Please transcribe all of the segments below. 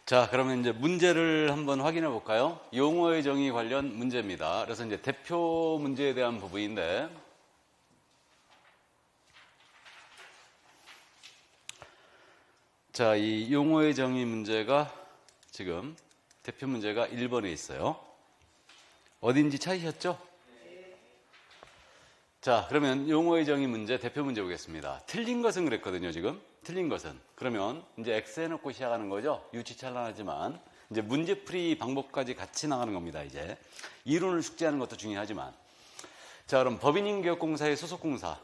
자, 그러면 이제 문제를 한번 확인해 볼까요? 용어의 정의 관련 문제입니다. 그래서 이제 대표 문제에 대한 부분인데, 자, 이 용어의 정의 문제가 지금 대표 문제가 1번에 있어요. 어딘지 찾으셨죠? 자, 그러면 용어의 정의 문제, 대표 문제 보겠습니다. 틀린 것은 그랬거든요, 지금. 틀린 것은. 그러면 이제 X 해놓고 시작하는 거죠. 유치찬란하지만. 이제 문제풀이 방법까지 같이 나가는 겁니다, 이제. 이론을 숙지하는 것도 중요하지만. 자, 그럼 법인인계획공사의 소속공사.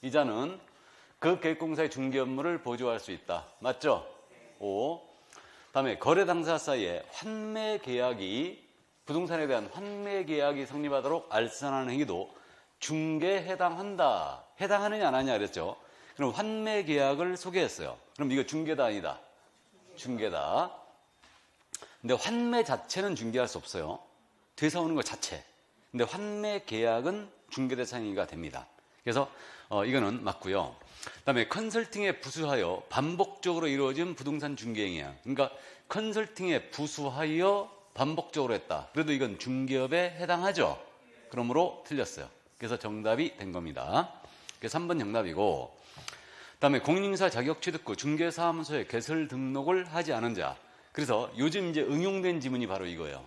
이자는 그 계획공사의 중개 업무를 보조할 수 있다. 맞죠? O. 다음에 거래 당사 사이에 환매 계약이, 부동산에 대한 환매 계약이 성립하도록 알선하는 행위도 중개에 해당한다. 해당하느냐 안 하느냐 그랬죠. 그럼 환매 계약을 소개했어요. 그럼 이거 중개다 아니다? 중개다. 근데 환매 자체는 중개할 수 없어요. 뒤에서 오는 것 자체. 근데 환매 계약은 중개 대상이가 됩니다. 그래서 이거는 맞고요. 그다음에 컨설팅에 부수하여 반복적으로 이루어진 부동산 중개 행위야. 그러니까 컨설팅에 부수하여 반복적으로 했다. 그래도 이건 중개업에 해당하죠. 그러므로 틀렸어요. 그래서 정답이 된 겁니다. 그래서 3번 정답이고, 그다음에 공인인사 자격 취득 후 중개사무소에 개설 등록을 하지 않은 자. 그래서 요즘 이제 응용된 지문이 바로 이거예요.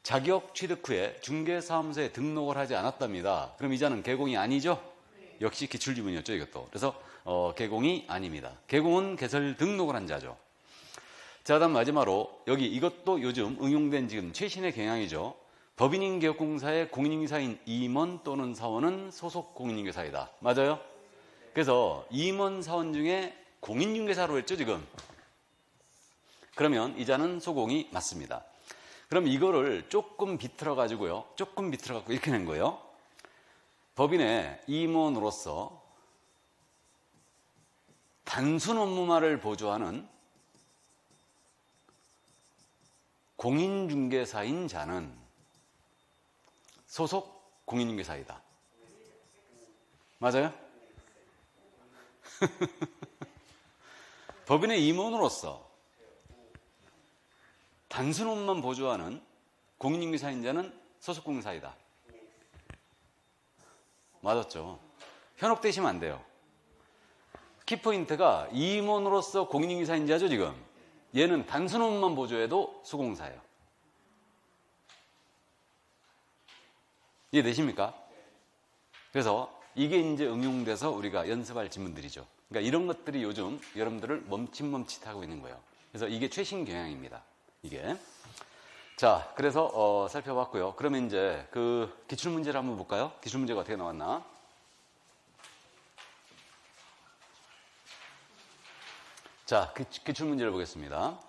자격 취득 후에 중개사무소에 등록을 하지 않았답니다. 그럼 이자는 개공이 아니죠? 역시 기출지문이었죠, 이것도. 그래서 개공이 아닙니다. 개공은 개설 등록을 한 자죠. 자, 다음 마지막으로 여기 이것도 요즘 응용된 지금 최신의 경향이죠. 법인인계획공사의 공인인계사인 임원 또는 사원은 소속 공인인계사이다. 맞아요? 그래서 임원 사원 중에 공인중개사로 했죠, 지금. 그러면 이자는 소공이 맞습니다. 그럼 이거를 조금 비틀어 가지고요. 조금 비틀어 갖고 이렇게 낸 거예요. 법인의 임원으로서 단순 업무만을 보조하는 공인중개사인 자는 소속 공인중개사이다. 맞아요? 법인의 임원으로서 단순 업무만 보조하는 공인중개사인 자는 소속 공인사이다. 맞았죠? 현혹되시면 안 돼요. 키포인트가 임원으로서 공인중개사인 자죠, 지금. 얘는 단순 업무만 보조해도 수공사예요. 이해되십니까? 그래서 이게 이제 응용돼서 우리가 연습할 지문들이죠. 그러니까 이런 것들이 요즘 여러분들을 멈칫멈칫하고 있는 거예요. 그래서 이게 최신 경향입니다. 이게. 자, 그래서 살펴봤고요. 그러면 이제 그 기출문제를 한번 볼까요? 기출문제가 어떻게 나왔나? 자, 기출문제를 보겠습니다.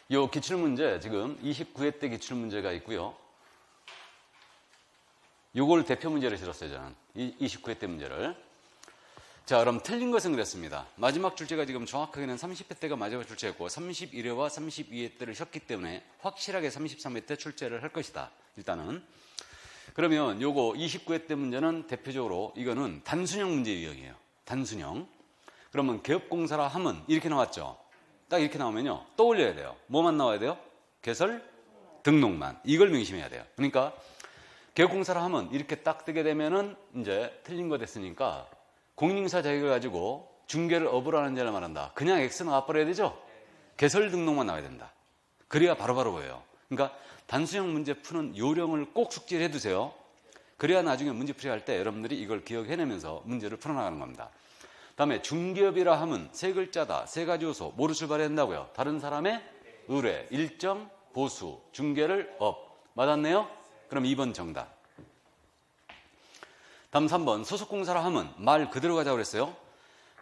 이 기출문제 지금 29회 때 기출문제가 있고요. 요걸 대표 문제를 실었어요, 저는. 29회 때 문제를. 자, 그럼 틀린 것은 그랬습니다. 마지막 출제가 지금 정확하게는 30회 때가 마지막 출제였고 31회와 32회 때를 쉬었기 때문에 확실하게 33회 때 출제를 할 것이다. 일단은. 그러면 요거 29회 때 문제는 대표적으로 이거는 단순형 문제 유형이에요. 단순형. 그러면 개업공사라 하면 이렇게 나왔죠. 딱 이렇게 나오면요. 떠올려야 돼요. 뭐만 나와야 돼요? 개설, 등록만. 이걸 명심해야 돼요. 그러니까 개업공사라 하면 이렇게 딱 뜨게 되면은 이제 틀린 거 됐으니까 공인중개사 자격을 가지고 중개를 업으로 하는 자를 말한다. 그냥 X 나와버려야 되죠? 개설 등록만 나와야 된다. 그래야 바로바로 보여요. 그러니까 단순형 문제 푸는 요령을 꼭 숙지를 해두세요. 그래야 나중에 문제풀이 할 때 여러분들이 이걸 기억해내면서 문제를 풀어나가는 겁니다. 다음에 중개업이라 하면 세 글자다. 세 가지 요소. 뭐로 출발해야 된다고요? 다른 사람의 의뢰, 일정, 보수, 중개를 업. 맞았네요? 그럼 2번 정답. 다음 3번 소속공사라 하면 말 그대로 가자고 그랬어요.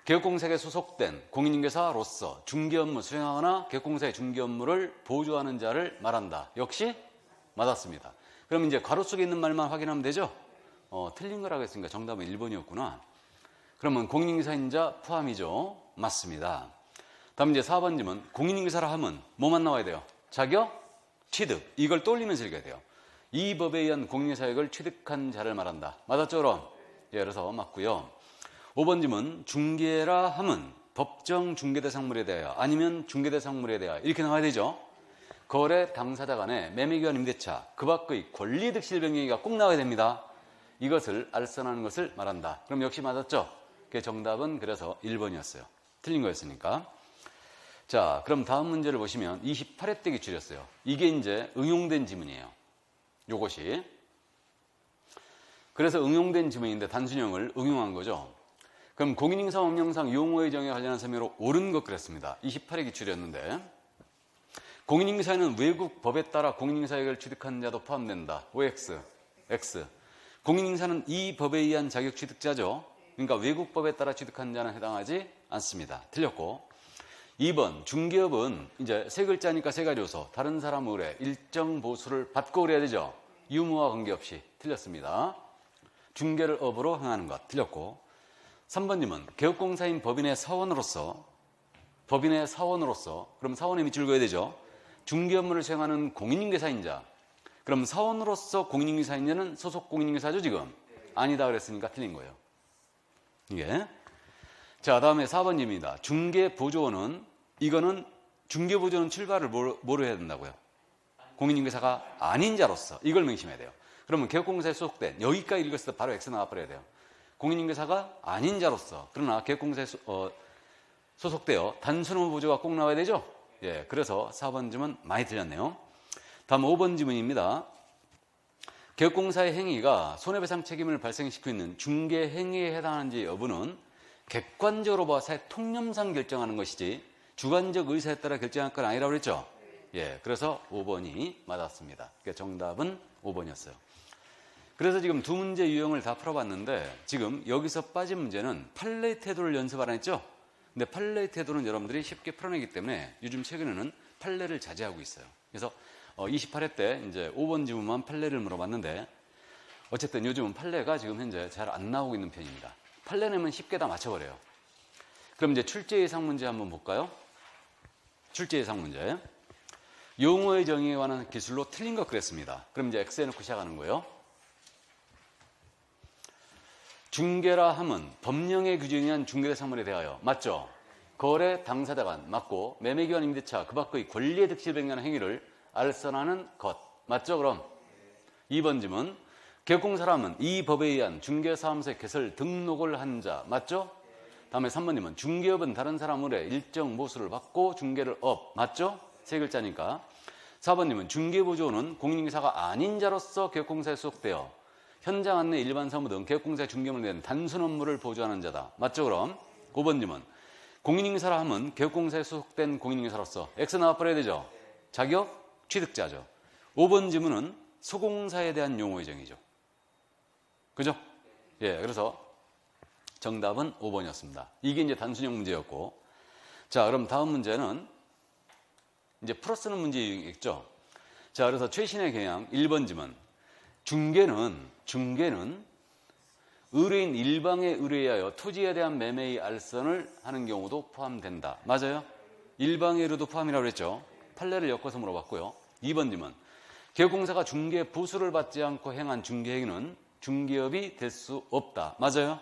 개업공사에 소속된 공인중개사로서 중개 업무 수행하거나 개업공사의 중개 업무를 보조하는 자를 말한다. 역시 맞았습니다. 그럼 이제 괄호 속에 있는 말만 확인하면 되죠? 틀린 거라고 했으니까 정답은 1번이었구나. 그러면 공인중개사인 자 포함이죠? 맞습니다. 다음 이제 4번 질문. 공인중개사라 하면 뭐만 나와야 돼요? 자격, 취득. 이걸 떠올리면서 읽어야 돼요. 이 법에 의한 공인중개사역을 취득한 자를 말한다. 맞았죠, 그럼? 예, 그래서 맞고요. 5번 질문. 중개라 하면 법정 중개대상물에 대하여 아니면 중개대상물에 대하여 이렇게 나와야 되죠. 거래 당사자 간의 매매기간 임대차 그 밖의 권리득실 변경이가 꼭 나와야 됩니다. 이것을 알선하는 것을 말한다. 그럼 역시 맞았죠? 그 정답은 그래서 1번이었어요. 틀린 거였으니까. 자, 그럼 다음 문제를 보시면 28회 때 기출이었어요. 이게 이제 응용된 지문이에요. 요것이. 그래서 응용된 지문인데 단순형을 응용한 거죠. 그럼 공인인사 법령상 용어의 정의에 관련한 설명으로 옳은 것 그랬습니다. 28회 기출이었는데 공인인사에는 외국 법에 따라 공인인사액을 취득한 자도 포함된다. OX, X. 공인인사는 이 법에 의한 자격 취득자죠. 그러니까 외국 법에 따라 취득한 자는 해당하지 않습니다. 틀렸고 2번 중개업은 이제 세 글자니까 세 가지 요소. 다른 사람 의뢰 일정 보수를 받고 그래야 되죠. 유무와 관계없이 틀렸습니다. 중개를 업으로 행하는 것 틀렸고 3번님은 개업공사인 법인의 사원으로서 그럼 사원의 밑줄 그어야 되죠. 중개 업무를 수행하는 공인인계사인자 그럼 사원으로서 공인인계사인자는 소속 공인인계사죠 지금? 아니다 그랬으니까 틀린 거예요. 이게 자 다음에 4번님입니다. 중개보조원은 이거는 중개보조원 출발을 뭐로 해야 된다고요? 공인인계사가 아닌 자로서 이걸 명심해야 돼요. 그러면 개업공사에 소속된 여기까지 읽었을 때 바로 X 나와버려야 돼요. 공인인계사가 아닌 자로서 그러나 개업공사에 소속되어 단순 의무 보조가 꼭 나와야 되죠. 예, 그래서 4번 지문 많이 틀렸네요. 다음 5번 지문입니다. 개업공사의 행위가 손해배상 책임을 발생시키고 있는 중개 행위에 해당하는지 여부는 객관적으로 봐서 통념상 결정하는 것이지 주관적 의사에 따라 결정할 건 아니라고 그랬죠. 예, 그래서 5번이 맞았습니다. 그러니까 정답은 5번이었어요. 그래서 지금 두 문제 유형을 다 풀어봤는데 지금 여기서 빠진 문제는 판례 태도를 연습 안 했죠? 근데 판례 태도는 여러분들이 쉽게 풀어내기 때문에 요즘 최근에는 판례를 자제하고 있어요. 그래서 28회 때 이제 5번 지문만 판례를 물어봤는데 어쨌든 요즘은 판례가 지금 현재 잘 안 나오고 있는 편입니다. 판례 내면 쉽게 다 맞춰버려요. 그럼 이제 출제 예상 문제 한번 볼까요? 출제 예상 문제. 용어의 정의에 관한 기술로 틀린 것 그랬습니다. 그럼 이제 X 해놓고 시작하는 거예요. 중개라 함은 법령의 규정에 의한 중개대상물에 대하여 맞죠? 거래 당사자 간 맞고 매매기간 임대차 그 밖의 권리의 득실 변경하는 행위를 알선하는 것 맞죠? 그럼 2번 질문 개업공사람은 이 법에 의한 중개사무소에 개설 등록을 한 자 맞죠? 다음에 3번님은 중개업은 다른 사람의 일정 모수를 받고 중개를 업 맞죠? 세 글자니까 4번님은 중개보조원은 공인인계사가 아닌 자로서 개업공사에 소속되어 현장 안내 일반 사무 등 개업공사의 중개업을 위한 단순 업무를 보조하는 자다. 맞죠 그럼? 5번님은 공인인계사라 함은 개업공사에 소속된 공인인계사로서 X 나와버려야 되죠? 자격 취득자죠. 5번 지문은 소공사에 대한 용어의 정의죠. 그죠? 예, 그래서 정답은 5번이었습니다. 이게 이제 단순형 문제였고 자 그럼 다음 문제는 이제 풀어쓰는 문제이겠죠? 자 그래서 최신의 경향 1번 지문 중개는 의뢰인 일방에 의뢰하여 토지에 대한 매매의 알선을 하는 경우도 포함된다. 맞아요? 일방의 의뢰도 포함이라고 그랬죠. 판례를 엮어서 물어봤고요. 2번 질문. 개업공사가 중개 보수를 받지 않고 행한 중개행위는 중개업이 될 수 없다. 맞아요?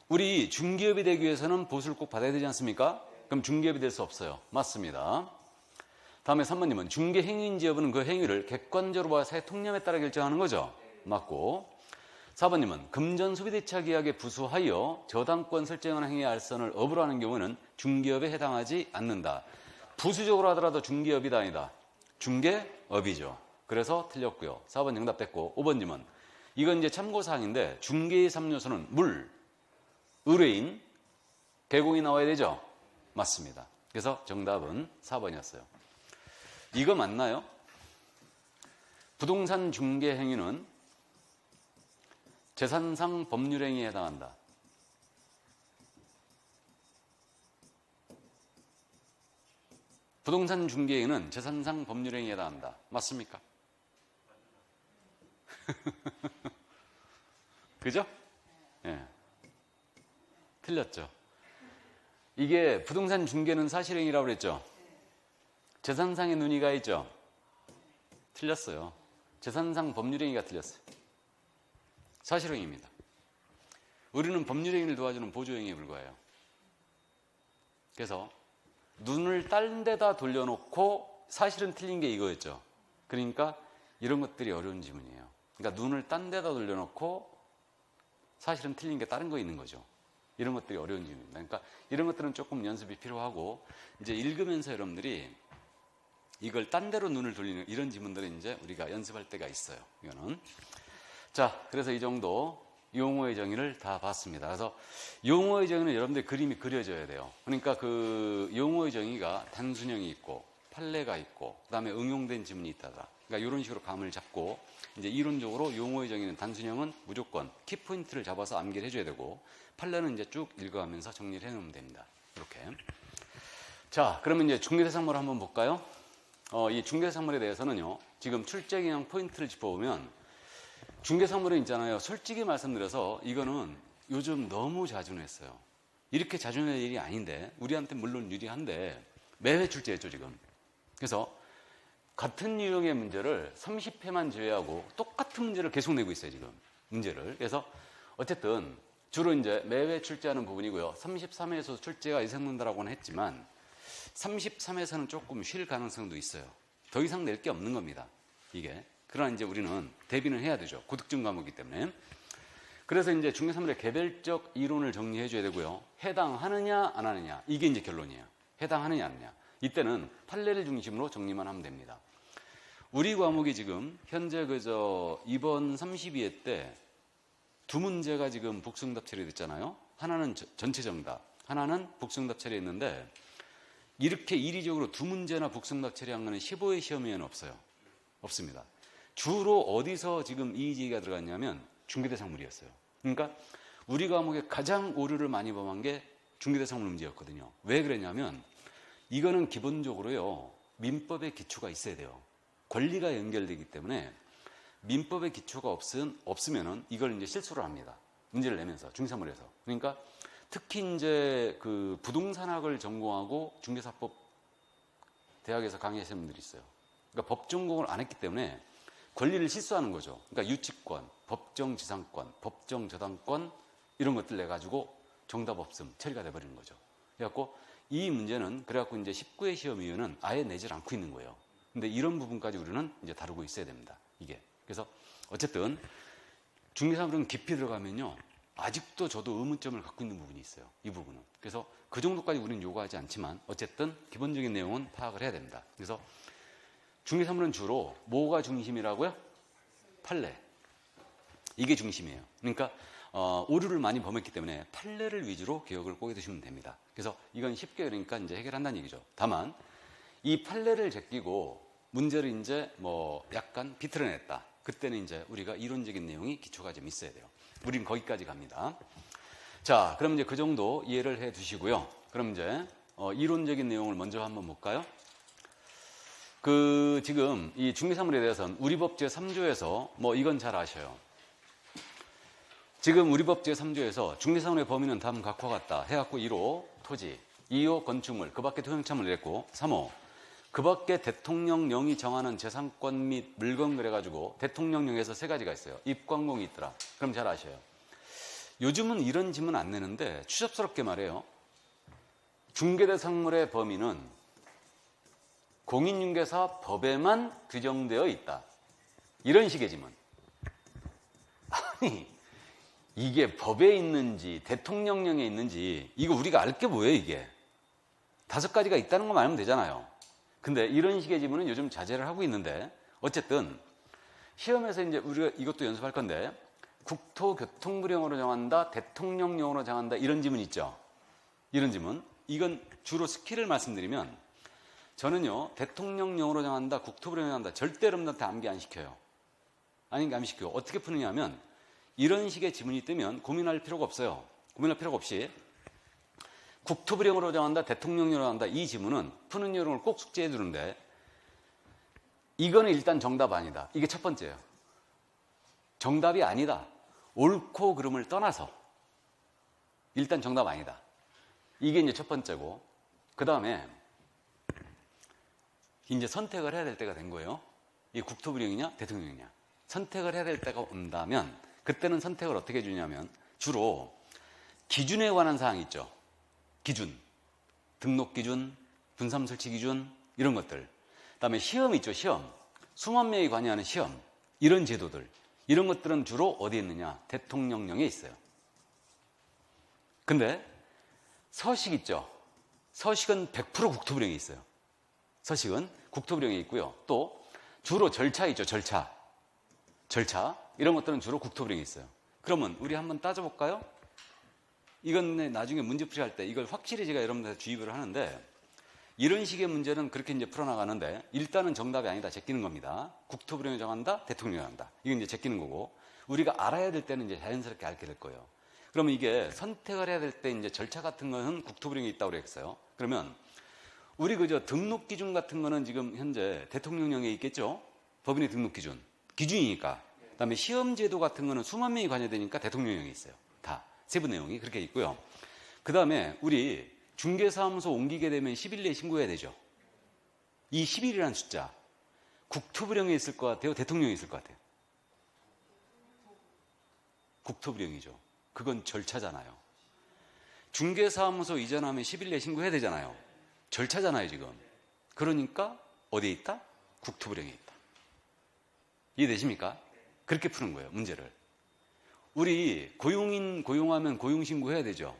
우리 중개업이 되기 위해서는 보수를 꼭 받아야 되지 않습니까? 그럼 중개업이 될 수 없어요. 맞습니다. 다음에 3번님은 중개 행위인지 여부는 그 행위를 객관적으로 봐야 사회 통념에 따라 결정하는 거죠. 맞고 4번님은 금전 소비대차 계약에 부수하여 저당권 설정하는 행위의 알선을 업으로 하는 경우는 중개업에 해당하지 않는다. 부수적으로 하더라도 중개업이다 아니다. 중개업이죠. 그래서 틀렸고요. 4번 정답 됐고 5번님은 이건 이제 참고사항인데 중개의 3요소는 물, 의뢰인, 개공이 나와야 되죠. 맞습니다. 그래서 정답은 4번이었어요. 이거 맞나요? 부동산 중개 행위는 재산상 법률행위에 해당한다. 부동산 중개 행위는 재산상 법률행위에 해당한다. 맞습니까? 그죠? 예. 틀렸죠. 이게 부동산 중개는 사실행위라고 그랬죠. 재산상의 논의가 있죠. 틀렸어요. 재산상 법률행위가 틀렸어요. 사실행위입니다. 우리는 법률행위를 도와주는 보조행위에 불과해요. 그래서 눈을 딴 데다 돌려놓고 사실은 틀린 게 이거였죠. 그러니까 이런 것들이 어려운 지문이에요. 그러니까 눈을 딴 데다 돌려놓고 사실은 틀린 게 다른 거 있는 거죠. 이런 것들이 어려운 지문입니다. 그러니까 이런 것들은 조금 연습이 필요하고 이제 읽으면서 여러분들이 이걸 딴 데로 눈을 돌리는 이런 지문들은 이제 우리가 연습할 때가 있어요. 이거는. 자, 그래서 이 정도 용어의 정의를 다 봤습니다. 그래서 용어의 정의는 여러분들 그림이 그려져야 돼요. 그러니까 그 용어의 정의가 단순형이 있고 판례가 있고 그다음에 응용된 지문이 있다더라. 그러니까 이런 식으로 감을 잡고 이제 이론적으로 용어의 정의는 단순형은 무조건 키포인트를 잡아서 암기를 해줘야 되고 판례는 이제 쭉 읽어가면서 정리를 해놓으면 됩니다. 이렇게. 자, 그러면 이제 중개대상물을 한번 볼까요? 이 중개대상물에 대해서는요, 지금 출제기형 포인트를 짚어보면 중개상물은 있잖아요. 솔직히 말씀드려서 이거는 요즘 너무 자주했어요. 이렇게 자주할 일이 아닌데 우리한테 물론 유리한데 매회 출제했죠 지금. 그래서 같은 유형의 문제를 30회만 제외하고 똑같은 문제를 계속 내고 있어요 지금 문제를. 그래서 어쨌든 주로 이제 매회 출제하는 부분이고요. 33회에서 출제가 예상된다라고는 했지만 33회에서는 조금 쉴 가능성도 있어요. 더 이상 낼 게 없는 겁니다 이게. 그러나 이제 우리는 대비는 해야 되죠. 고득점 과목이기 때문에. 그래서 이제 중개사물의 개별적 이론을 정리해 줘야 되고요. 해당하느냐 안 하느냐 이게 이제 결론이에요. 해당하느냐 안 하느냐. 이때는 판례를 중심으로 정리만 하면 됩니다. 우리 과목이 지금 현재 이번 32회 때 두 문제가 지금 복수응답 처리됐잖아요. 하나는 전체 정답, 하나는 복수응답 처리했는데 이렇게 이리적으로 두 문제나 복수응답 처리한 거는 15회 시험에는 없어요. 없습니다. 주로 어디서 지금 이의제기가 들어갔냐면 중개대상물이었어요. 그러니까 우리 과목에 가장 오류를 많이 범한 게 중개대상물 문제였거든요. 왜 그랬냐면 이거는 기본적으로요 민법의 기초가 있어야 돼요. 권리가 연결되기 때문에 민법의 기초가 없으면은 이걸 이제 실수를 합니다. 문제를 내면서 중개사물에서. 그러니까 특히 이제 그 부동산학을 전공하고 중개사법 대학에서 강의하시는 분들이 있어요. 그러니까 법 전공을 안 했기 때문에 권리를 실수하는 거죠. 그러니까 유치권, 법정지상권, 법정저당권 이런 것들 내 가지고 정답 없음 처리가 돼버리는 거죠. 그래갖고 이 문제는 그래갖고 이제 19회 시험 이후는 아예 내질 않고 있는 거예요. 근데 이런 부분까지 우리는 이제 다루고 있어야 됩니다. 이게. 그래서 어쨌든 중개사물은 깊이 들어가면요 아직도 저도 의문점을 갖고 있는 부분이 있어요. 이 부분은. 그래서 그 정도까지 우리는 요구하지 않지만 어쨌든 기본적인 내용은 파악을 해야 됩니다. 그래서 중개사물은 주로 뭐가 중심이라고요? 판례. 이게 중심이에요. 그러니까 오류를 많이 범했기 때문에 판례를 위주로 기억을 꼬게 두시면 됩니다. 그래서 이건 쉽게 그러니까 이제 해결한다는 얘기죠. 다만 이 판례를 제끼고 문제를 이제 뭐 약간 비틀어냈다. 그때는 이제 우리가 이론적인 내용이 기초가 좀 있어야 돼요. 우린 거기까지 갑니다. 자, 그럼 이제 그 정도 이해를 해 두시고요. 그럼 이제 이론적인 내용을 먼저 한번 볼까요? 지금 이 중개사물에 대해서는 우리법 제3조에서 뭐 이건 잘 아셔요. 지금 우리법 제3조에서 중개사물의 범위는 다음 각과 같다 해갖고 1호 토지, 2호 건축물, 그 밖에 토양차물 냈고 3호 그 밖에 대통령령이 정하는 재산권 및 물건 그래가지고 대통령령에서 세 가지가 있어요. 입광공이 있더라. 그럼 잘 아셔요. 요즘은 이런 질문 안 내는데 추접스럽게 말해요. 중개대상물의 범위는 공인중개사 법에만 규정되어 있다. 이런 식의 질문. 아니 이게 법에 있는지 대통령령에 있는지 이거 우리가 알 게 뭐예요 이게. 5가지가 있다는 것만 알면 되잖아요. 근데 이런 식의 질문은 요즘 자제를 하고 있는데 어쨌든 시험에서 이제 우리가 이것도 연습할 건데 국토교통부령으로 정한다, 대통령령으로 정한다 이런 지문 있죠. 이런 지문. 이건 주로 스킬을 말씀드리면 저는요 대통령령으로 정한다, 국토부령으로 정한다 절대 여러분들한테 암기 안 시켜요. 아니 안 시켜요. 어떻게 푸느냐 하면 이런 식의 지문이 뜨면 고민할 필요가 없어요. 고민할 필요가 없이 국토부령으로 정한다, 대통령령으로 정한다 이 지문은 푸는 요령을 꼭 숙지해 두는데 이거는 일단 정답 아니다. 이게 첫 번째예요. 정답이 아니다. 옳고 그름을 떠나서 일단 정답 아니다. 이게 이제 첫 번째고 그 다음에 이제 선택을 해야 될 때가 된 거예요. 이게 국토부령이냐 대통령이냐 선택을 해야 될 때가 온다면 그때는 선택을 어떻게 해주냐면 주로 기준에 관한 사항이 있죠. 기준. 등록 기준, 분산 설치 기준 이런 것들. 그다음에 시험 있죠. 시험. 수만 명이 관여하는 시험. 이런 제도들. 이런 것들은 주로 어디에 있느냐? 대통령령에 있어요. 근데 서식 있죠. 서식은 100% 국토부령에 있어요. 서식은 국토부령에 있고요. 또 주로 절차 있죠. 절차. 이런 것들은 주로 국토부령에 있어요. 그러면 우리 한번 따져볼까요? 이건 나중에 문제풀이 할 때 이걸 확실히 제가 여러분들한테 주입을 하는데 이런 식의 문제는 그렇게 이제 풀어나가는데 일단은 정답이 아니다. 제끼는 겁니다. 국토부령이 정한다. 대통령이 정한다. 이건 이제 제끼는 거고 우리가 알아야 될 때는 이제 자연스럽게 알게 될 거예요. 그러면 이게 선택을 해야 될 때 이제 절차 같은 거는 국토부령에 있다고 그랬어요. 그러면 우리 그저 등록 기준 같은 거는 지금 현재 대통령령에 있겠죠? 법인의 등록 기준. 기준이니까. 그 다음에 시험 제도 같은 거는 수만 명이 관여되니까 대통령령에 있어요. 다. 세부 내용이 그렇게 있고요. 그 다음에 우리 중개사무소 옮기게 되면 10일 내에 신고해야 되죠. 이 10일이라는 숫자. 국토부령에 있을 것 같아요? 대통령에 있을 것 같아요? 국토부령이죠. 그건 절차잖아요. 중개사무소 이전하면 10일 내에 신고해야 되잖아요. 절차잖아요, 지금. 그러니까 어디에 있다? 국토부령에 있다. 이해되십니까? 그렇게 푸는 거예요, 문제를. 우리 고용인 고용하면 고용신고해야 되죠.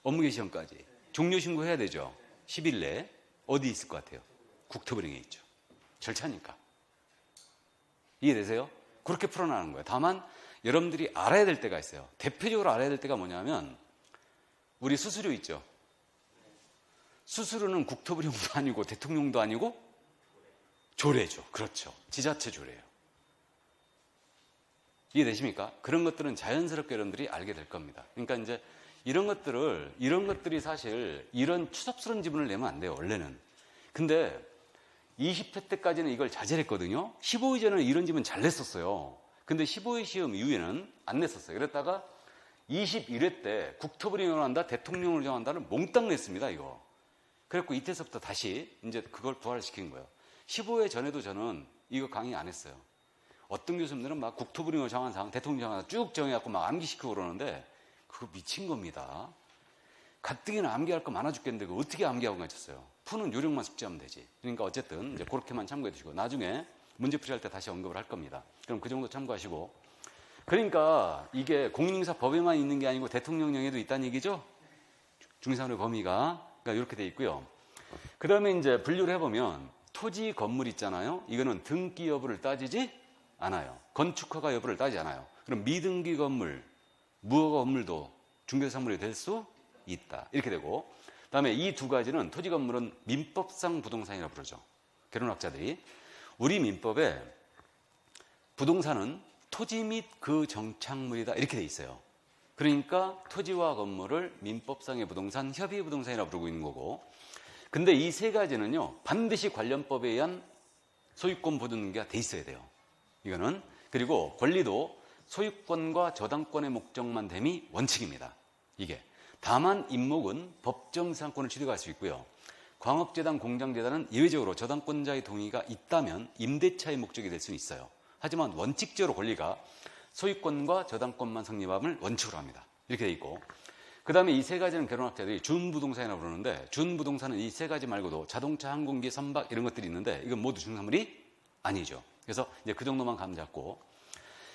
업무개시 시험까지. 종료신고해야 되죠. 10일 내에. 어디 있을 것 같아요? 국토부령에 있죠. 절차니까. 이해되세요? 그렇게 풀어나가는 거예요. 다만 여러분들이 알아야 될 때가 있어요. 대표적으로 알아야 될 때가 뭐냐면 우리 수수료 있죠. 수수료는 국토부령도 아니고 대통령도 아니고 조례죠. 그렇죠. 지자체 조례예요. 이해되십니까? 그런 것들은 자연스럽게 여러분들이 알게 될 겁니다. 그러니까 이제 이런 것들이 사실 이런 추접스러운 지분을 내면 안 돼요. 원래는. 근데 20회 때까지는 이걸 자제했거든요. 15회 전에는 이런 지분 잘 냈었어요. 근데 15회 시험 이후에는 안 냈었어요. 그랬다가 21회 때 국토부령을 정한다, 대통령을 정한다는 몽땅 냈습니다, 이거. 그래갖고 이때서부터 다시 이제 그걸 부활시킨 거예요. 15회 전에도 저는 이거 강의 안 했어요. 어떤 교수님들은 막 국토부령을 정한 사항, 대통령 정한 사항 쭉 정해갖고 막 암기시키고 그러는데 그거 미친 겁니다. 가뜩이나 암기할 거 많아 죽겠는데 그거 어떻게 암기하고 가셨어요? 푸는 요령만 숙지하면 되지. 그러니까 어쨌든 이제 그렇게만 참고해 주시고 나중에 문제풀이 할 때 다시 언급을 할 겁니다. 그럼 그 정도 참고하시고. 그러니까 이게 공인중개사 법에만 있는 게 아니고 대통령령에도 있다는 얘기죠? 중개사의 범위가. 그러니까 이렇게 돼 있고요. 그 다음에 이제 분류를 해보면 토지 건물 있잖아요. 이거는 등기 여부를 따지지 않아요. 건축허가 여부를 따지지 않아요. 그럼 미등기 건물, 무허가 건물도 중개사물이 될 수 있다. 이렇게 되고 그 다음에 이 두 가지는 토지 건물은 민법상 부동산이라고 부르죠. 개론학자들이. 우리 민법에 부동산은 토지 및 그 정착물이다 이렇게 돼 있어요. 그러니까 토지와 건물을 민법상의 부동산, 협의 부동산이라고 부르고 있는 거고 근데 이 세 가지는요 반드시 관련법에 의한 소유권 보존가 돼 있어야 돼요. 이거는. 그리고 권리도 소유권과 저당권의 목적만 됨이 원칙입니다. 이게. 다만 임목은 법정상권을 취득할 수 있고요. 광업재단, 공장재단은 예외적으로 저당권자의 동의가 있다면 임대차의 목적이 될 수는 있어요. 하지만 원칙적으로 권리가 소유권과 저당권만 성립함을 원칙으로 합니다. 이렇게 돼 있고 그 다음에 이 세 가지는 개론학자들이 준부동산이라고 부르는데 준부동산은 이 세 가지 말고도 자동차, 항공기, 선박 이런 것들이 있는데 이건 모두 중개사물이 아니죠. 그래서 이제 그 정도만 감 잡고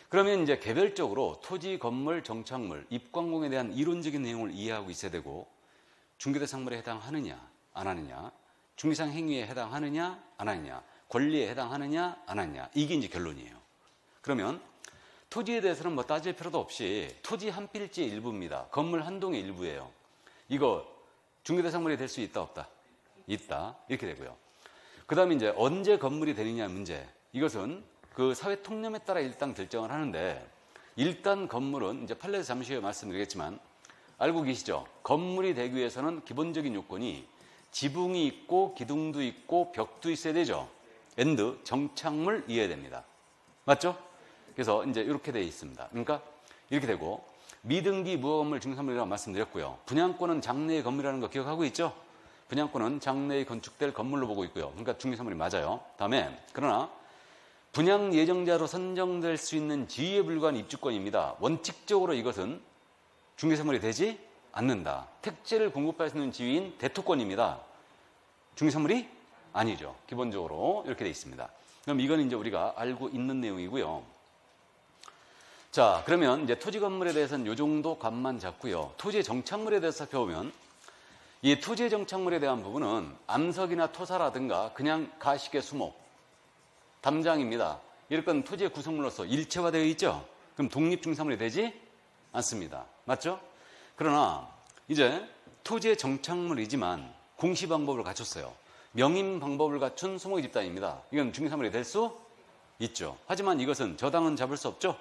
그러면 이제 개별적으로 토지, 건물, 정착물, 입광공에 대한 이론적인 내용을 이해하고 있어야 되고 중개대상물에 해당하느냐 안 하느냐 중개상 행위에 해당하느냐 안 하느냐 권리에 해당하느냐 안 하느냐 이게 이제 결론이에요. 그러면 토지에 대해서는 뭐 따질 필요도 없이 토지 한 필지의 일부입니다. 건물 한 동의 일부예요. 이거 중개대상물이 될 수 있다 없다? 있다. 이렇게 되고요. 그 다음에 이제 언제 건물이 되느냐 문제. 이것은 그 사회 통념에 따라 일단 결정을 하는데 일단 건물은 이제 판례에서 잠시 후에 말씀드리겠지만 알고 계시죠? 건물이 되기 위해서는 기본적인 요건이 지붕이 있고 기둥도 있고 벽도 있어야 되죠. 엔드 정착물 이해야 됩니다. 맞죠? 그래서 이제 이렇게 되어 있습니다. 그러니까 이렇게 되고 미등기 무허건물 중개사물이라고 말씀드렸고요. 분양권은 장래의 건물이라는 거 기억하고 있죠? 분양권은 장래에 건축될 건물로 보고 있고요. 그러니까 중개사물이 맞아요. 다음에 그러나 분양 예정자로 선정될 수 있는 지위에 불과한 입주권입니다. 원칙적으로 이것은 중개사물이 되지 않는다. 택지를 공급할 수 있는 지위인 대토권입니다. 중개선물이 아니죠. 기본적으로 이렇게 돼 있습니다. 그럼 이건 이제 우리가 알고 있는 내용이고요. 자, 그러면 이제 토지 건물에 대해서는 이 정도 감만 잡고요. 토지의 정착물에 대해서 살펴보면 이 토지의 정착물에 대한 부분은 암석이나 토사라든가 그냥 가식의 수목, 담장입니다. 이럴 건 토지의 구성물로서 일체화되어 있죠. 그럼 독립중개사물이 되지 않습니다. 맞죠? 그러나 이제 토지의 정착물이지만 공시 방법을 갖췄어요. 명인 방법을 갖춘 수목의 집단입니다. 이건 중개사물이 될 수 있죠. 하지만 이것은 저당은 잡을 수 없죠.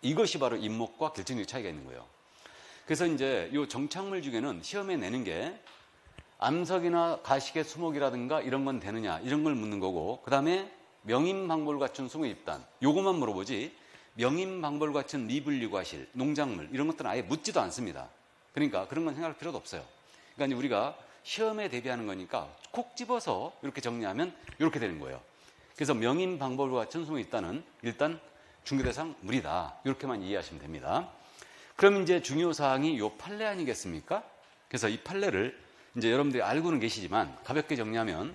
이것이 바로 임목과 결정적 차이가 있는 거예요. 그래서 이제 이 정착물 중에는 시험에 내는 게 암석이나 가식의 수목이라든가 이런 건 되느냐 이런 걸 묻는 거고, 그 다음에 명인 방법을 갖춘 수목의 집단 요것만 물어보지 명인 방법을 갖춘 리분리 과실, 농작물 이런 것들은 아예 묻지도 않습니다. 그러니까 그런 건 생각할 필요도 없어요. 그러니까 이제 우리가 시험에 대비하는 거니까 콕 집어서 이렇게 정리하면 이렇게 되는 거예요. 그래서 명인 방법을 갖춘 수목의 집단은 일단 중개대상 물이다. 이렇게만 이해하시면 됩니다. 그럼 이제 중요사항이 요 판례 아니겠습니까? 그래서 이 판례를 이제 여러분들이 알고는 계시지만 가볍게 정리하면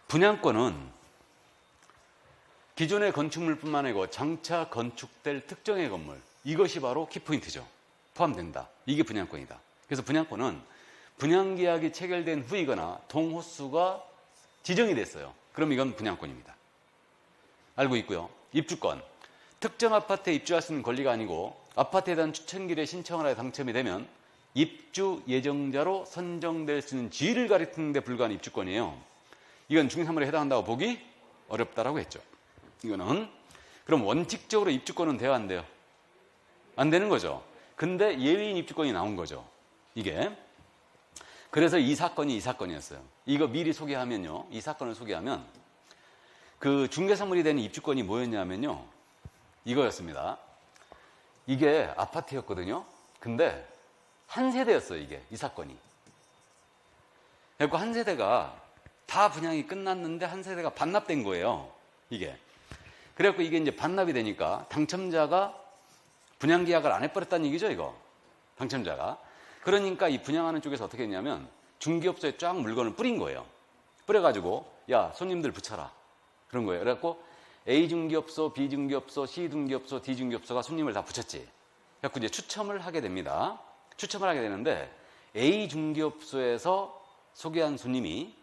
분양권은 기존의 건축물뿐만 아니고 장차 건축될 특정의 건물, 이것이 바로 키포인트죠. 포함된다. 이게 분양권이다. 그래서 분양권은 분양계약이 체결된 후이거나 동호수가 지정이 됐어요. 그럼 이건 분양권입니다. 알고 있고요. 입주권. 특정 아파트에 입주할 수 있는 권리가 아니고 아파트에 대한 추천길에 신청을 하여 당첨이 되면 입주 예정자로 선정될 수 있는 지위를 가리키는 데 불과한 입주권이에요. 이건 중개사물에 해당한다고 보기 어렵다라고 했죠. 이거는 그럼 원칙적으로 입주권은 돼요, 안 돼요? 안 되는 거죠. 근데 예외인 입주권이 나온 거죠. 이게. 그래서 이 사건이었어요. 이거 미리 소개하면요. 이 사건을 소개하면 그 중개사물이 되는 입주권이 뭐였냐면요. 이거였습니다. 이게 아파트였거든요. 근데 한 세대였어요, 이게. 이 사건이. 그래서 한 세대가 다 분양이 끝났는데 한 세대가 반납된 거예요. 이게. 그래갖고 이게 이제 반납이 되니까 당첨자가 분양 계약을 안 해버렸다는 얘기죠, 이거. 당첨자가. 그러니까 이 분양하는 쪽에서 어떻게 했냐면 중개업소에 쫙 물건을 뿌린 거예요. 뿌려가지고 야, 손님들 붙여라. 그런 거예요. 그래갖고 A 중개업소, B 중개업소, C 중개업소, D 중개업소가 손님을 다 붙였지. 그래갖고 이제 추첨을 하게 됩니다. 추첨을 하게 되는데 A 중개업소에서 소개한 손님이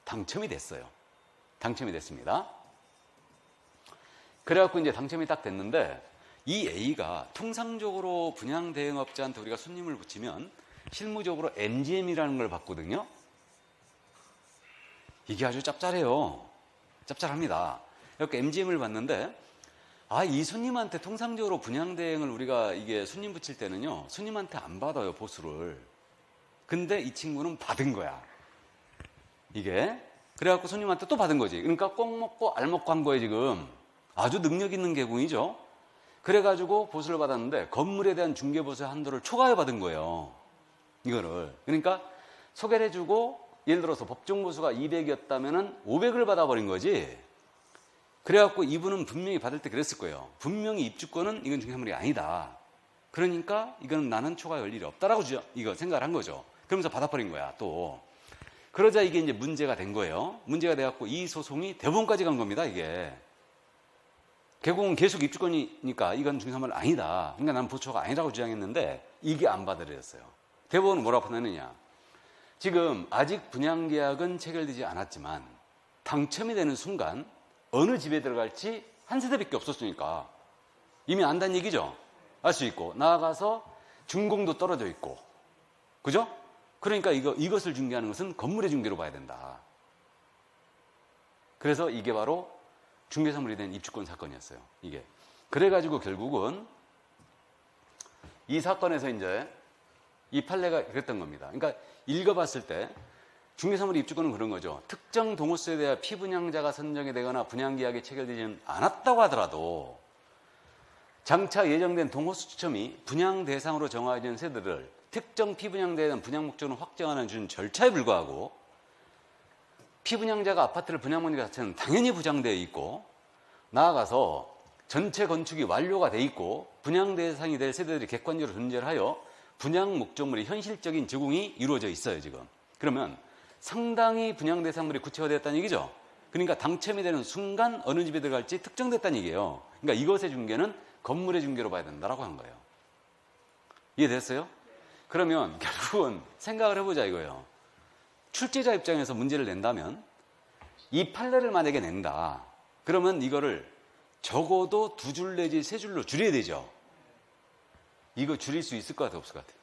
당첨이 됐어요. 당첨이 됐습니다. 그래갖고 이제 당첨이 딱 됐는데 이 A가 통상적으로 분양 대행업자한테 우리가 손님을 붙이면 실무적으로 MGM이라는 걸 받거든요. 이게 아주 짭짤해요. 짭짤합니다. 이렇게 MGM을 받는데 이 손님한테 통상적으로 분양 대행을 우리가 이게 손님 붙일 때는요. 손님한테 안 받아요, 보수를. 근데 이 친구는 받은 거야. 이게. 그래갖고 손님한테 또 받은 거지. 그러니까 꼭 먹고 알 먹고 한 거예요, 지금. 아주 능력 있는 개공이죠. 그래가지고 보수를 받았는데 건물에 대한 중개보수의 한도를 초과해 받은 거예요. 이거를. 그러니까 소개를 해주고 예를 들어서 법정보수가 200이었다면 500을 받아버린 거지. 그래갖고 이분은 분명히 받을 때 그랬을 거예요. 분명히 입주권은 이건 중개사물이 아니다. 그러니까 이건 나는 초과할 일이 없다라고 이거 생각을 한 거죠. 그러면서 받아버린 거야, 또. 그러자 이게 이제 문제가 된 거예요. 문제가 돼갖고 이 소송이 대법원까지 간 겁니다, 이게. 개공은 계속 입주권이니까 이건 중개사물 아니다. 그러니까 나는 보초가 아니라고 주장했는데 이게 안 받아들였어요. 대법원은 뭐라고 판단했느냐. 지금 아직 분양계약은 체결되지 않았지만 당첨이 되는 순간 어느 집에 들어갈지 한 세대밖에 없었으니까 이미 안다는 얘기죠. 알 수 있고 나아가서 준공도 떨어져 있고 그죠? 그러니까 이것을 중개하는 것은 건물의 중개로 봐야 된다. 그래서 이게 바로 중개사물이 된 입주권 사건이었어요. 이게. 그래가지고 결국은 이 사건에서 이제 이 판례가 그랬던 겁니다. 그러니까 읽어봤을 때 중개사물 입주권은 그런 거죠. 특정 동호수에 대해 피분양자가 선정이 되거나 분양계약이 체결되지 않았다고 하더라도 장차 예정된 동호수 추첨이 분양 대상으로 정해진 세대를 특정 피분양자에 대한 분양 목적을 확정하는 준 절차에 불과하고 피분양자가 아파트를 분양하는 것 자체는 당연히 부장되어 있고 나아가서 전체 건축이 완료가 돼 있고 분양 대상이 될 세대들이 객관적으로 존재를 하여 분양 목적물이 현실적인 제공이 이루어져 있어요, 지금. 그러면 상당히 분양 대상물이 구체화되었다는 얘기죠. 그러니까 당첨이 되는 순간 어느 집에 들어갈지 특정됐다는 얘기예요. 그러니까 이것의 중개는 건물의 중개로 봐야 된다라고 한 거예요. 이해됐어요? 그러면 결국은 생각을 해보자 이거예요. 출제자 입장에서 문제를 낸다면 이 판례를 만약에 낸다. 그러면 이거를 적어도 2줄 내지 3줄로 줄여야 되죠. 이거 줄일 수 있을 것 같아요, 없을 것 같아요?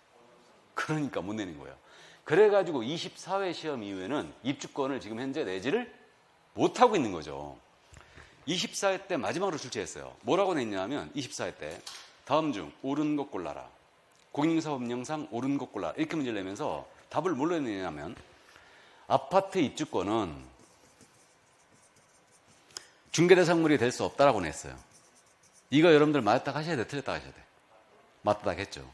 그러니까 못 내는 거예요. 그래가지고 24회 시험 이후에는 입주권을 지금 현재 내지를 못하고 있는 거죠. 24회 때 마지막으로 출제했어요. 뭐라고 냈냐면 24회 때 다음 중 옳은 것 골라라. 공인사업령상 옳은 것 골라라. 이렇게 문제를 내면서 답을 뭘로 냈냐면 아파트 입주권은 중개대상물이 될 수 없다라고 냈어요. 이거 여러분들 맞았다 하셔야 돼, 틀렸다 하셔야 돼? 맞다 했죠.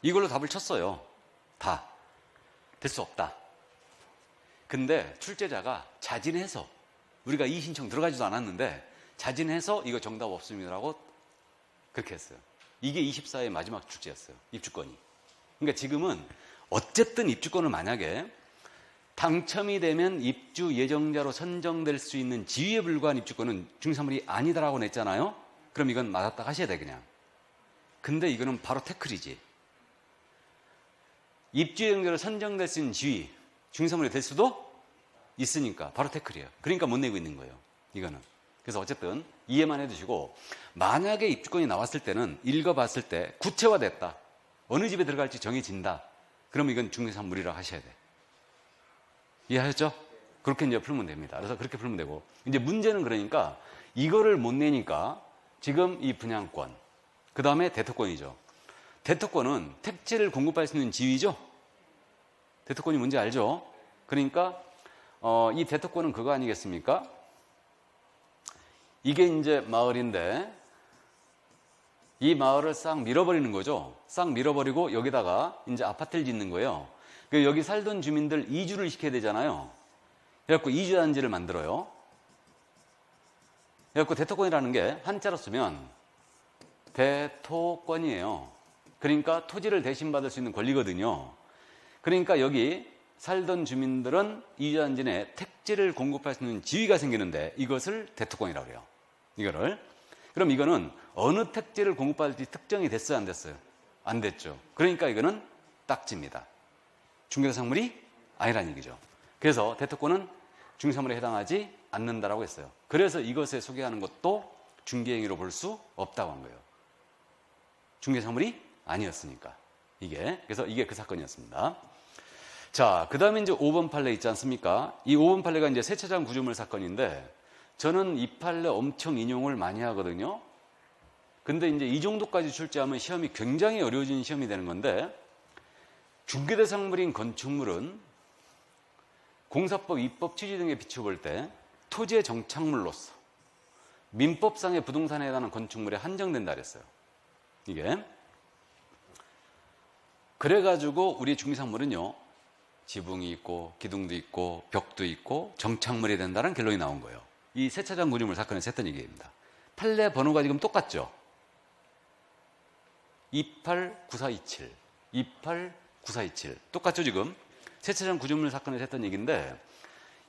이걸로 답을 쳤어요. 다. 될 수 없다. 근데 출제자가 자진해서, 우리가 이 신청 들어가지도 않았는데 자진해서 이거 정답 없습니다라고 그렇게 했어요. 이게 24회 마지막 출제였어요. 입주권이. 그러니까 지금은 어쨌든 입주권을 만약에 당첨이 되면 입주 예정자로 선정될 수 있는 지위에 불과한 입주권은 중개사물이 아니다라고 냈잖아요. 그럼 이건 맞았다 하셔야 돼, 그냥. 근데 이거는 바로 태클이지. 입주 예정자로 선정될 수 있는 지위, 중개사물이 될 수도 있으니까 바로 태클이에요. 그러니까 못 내고 있는 거예요, 이거는. 그래서 어쨌든 이해만 해두시고, 만약에 입주권이 나왔을 때는 읽어봤을 때 구체화됐다. 어느 집에 들어갈지 정해진다. 그러면 이건 중개사물이라고 하셔야 돼. 이해하셨죠? 그렇게 이제 풀면 됩니다. 그래서 그렇게 풀면 되고, 이제 문제는 그러니까 이거를 못 내니까 지금 이 분양권, 그 다음에 대토권이죠. 대토권은 택지를 공급할 수 있는 지위죠. 대토권이 뭔지 알죠? 그러니까 이 대토권은 그거 아니겠습니까? 이게 이제 마을인데 이 마을을 싹 밀어버리는 거죠. 싹 밀어버리고 여기다가 이제 아파트를 짓는 거예요. 여기 살던 주민들 이주를 시켜야 되잖아요. 그래갖고 이주단지를 만들어요. 그래갖고 대토권이라는 게 한자로 쓰면 대토권이에요. 그러니까 토지를 대신받을 수 있는 권리거든요. 그러니까 여기 살던 주민들은 이주단지 내에 택지를 공급할 수 있는 지위가 생기는데 이것을 대토권이라고 해요. 이거를. 그럼 이거는 어느 택지를 공급받을지 특정이 됐어요, 안 됐어요? 안 됐죠. 그러니까 이거는 딱지입니다. 중개대상물이 아니라는 얘기죠. 그래서 대토권은 중개사물에 해당하지 않는다라고 했어요. 그래서 이것에 소개하는 것도 중개행위로 볼 수 없다고 한 거예요. 중개사물이 아니었으니까. 그래서 이게 그 사건이었습니다. 자, 그 다음에 이제 5번 판례 있지 않습니까? 이 5번 판례가 이제 세차장 구조물 사건인데 저는 이 판례 엄청 인용을 많이 하거든요. 근데 이제 이 정도까지 출제하면 시험이 굉장히 어려워진 시험이 되는 건데 중개대상물인 건축물은 공사법, 입법 취지 등에 비춰볼 때 토지의 정착물로서 민법상의 부동산에 해당하는 건축물에 한정된다 그랬어요. 이게. 그래가지고 우리 중개상물은요, 지붕이 있고 기둥도 있고 벽도 있고 정착물이 된다는 결론이 나온 거예요. 이 세차장 구조물 사건에서 했던 얘기입니다. 판례 번호가 지금 똑같죠? 289427 289427 똑같죠 지금? 세차장 구조물 사건에서 했던 얘기인데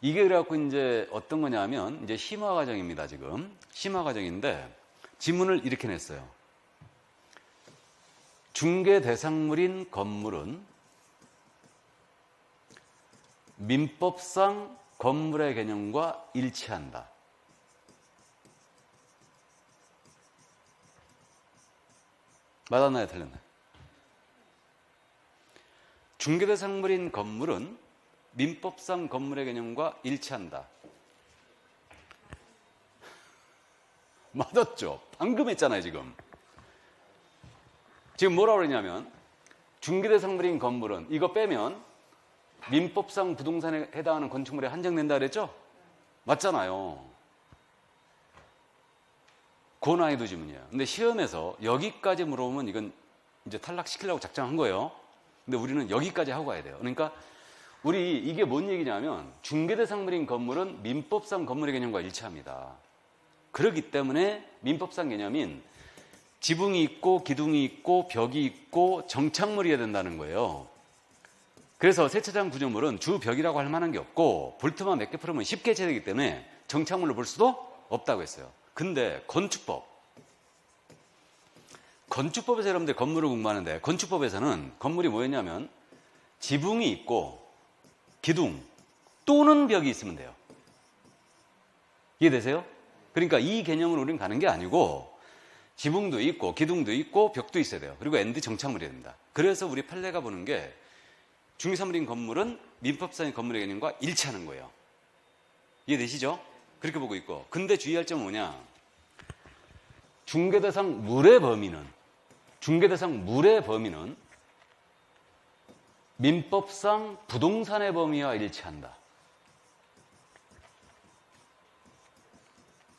이게 그래갖고 이제 어떤 거냐면 이제 심화 과정입니다. 지금 심화 과정인데 지문을 이렇게 냈어요. 중개 대상물인 건물은 민법상 건물의 개념과 일치한다. 맞았나요? 틀렸나요? 중개대상물인 건물은 민법상 건물의 개념과 일치한다. 맞았죠? 방금 했잖아요, 지금. 지금 뭐라고 그러냐면 중개대상물인 건물은 이거 빼면 민법상 부동산에 해당하는 건축물에 한정된다 그랬죠? 맞잖아요. 고난이도 지문이에요. 근데 시험에서 여기까지 물어보면 이건 이제 탈락시키려고 작정한 거예요. 근데 우리는 여기까지 하고 가야 돼요. 그러니까 우리 이게 뭔 얘기냐면 중개대상물인 건물은 민법상 건물의 개념과 일치합니다. 그렇기 때문에 민법상 개념인 지붕이 있고 기둥이 있고 벽이 있고 정착물이어야 된다는 거예요. 그래서 세차장 구조물은 주벽이라고 할 만한 게 없고 볼트만 몇 개 풀으면 쉽게 해체되기 때문에 정착물로 볼 수도 없다고 했어요. 근데 건축법에서 여러분들 건물을 공부하는데 건축법에서는 건물이 뭐였냐면 지붕이 있고 기둥 또는 벽이 있으면 돼요. 이해되세요? 그러니까 이 개념으로 우리는 가는 게 아니고 지붕도 있고 기둥도 있고 벽도 있어야 돼요. 그리고 엔드 정착물이 됩니다. 그래서 우리 판례가 보는 게 중개사물인 건물은 민법상의 건물의 개념과 일치하는 거예요. 이해되시죠? 그렇게 보고 있고. 근데 주의할 점은 뭐냐? 중개대상 물의 범위는 민법상 부동산의 범위와 일치한다.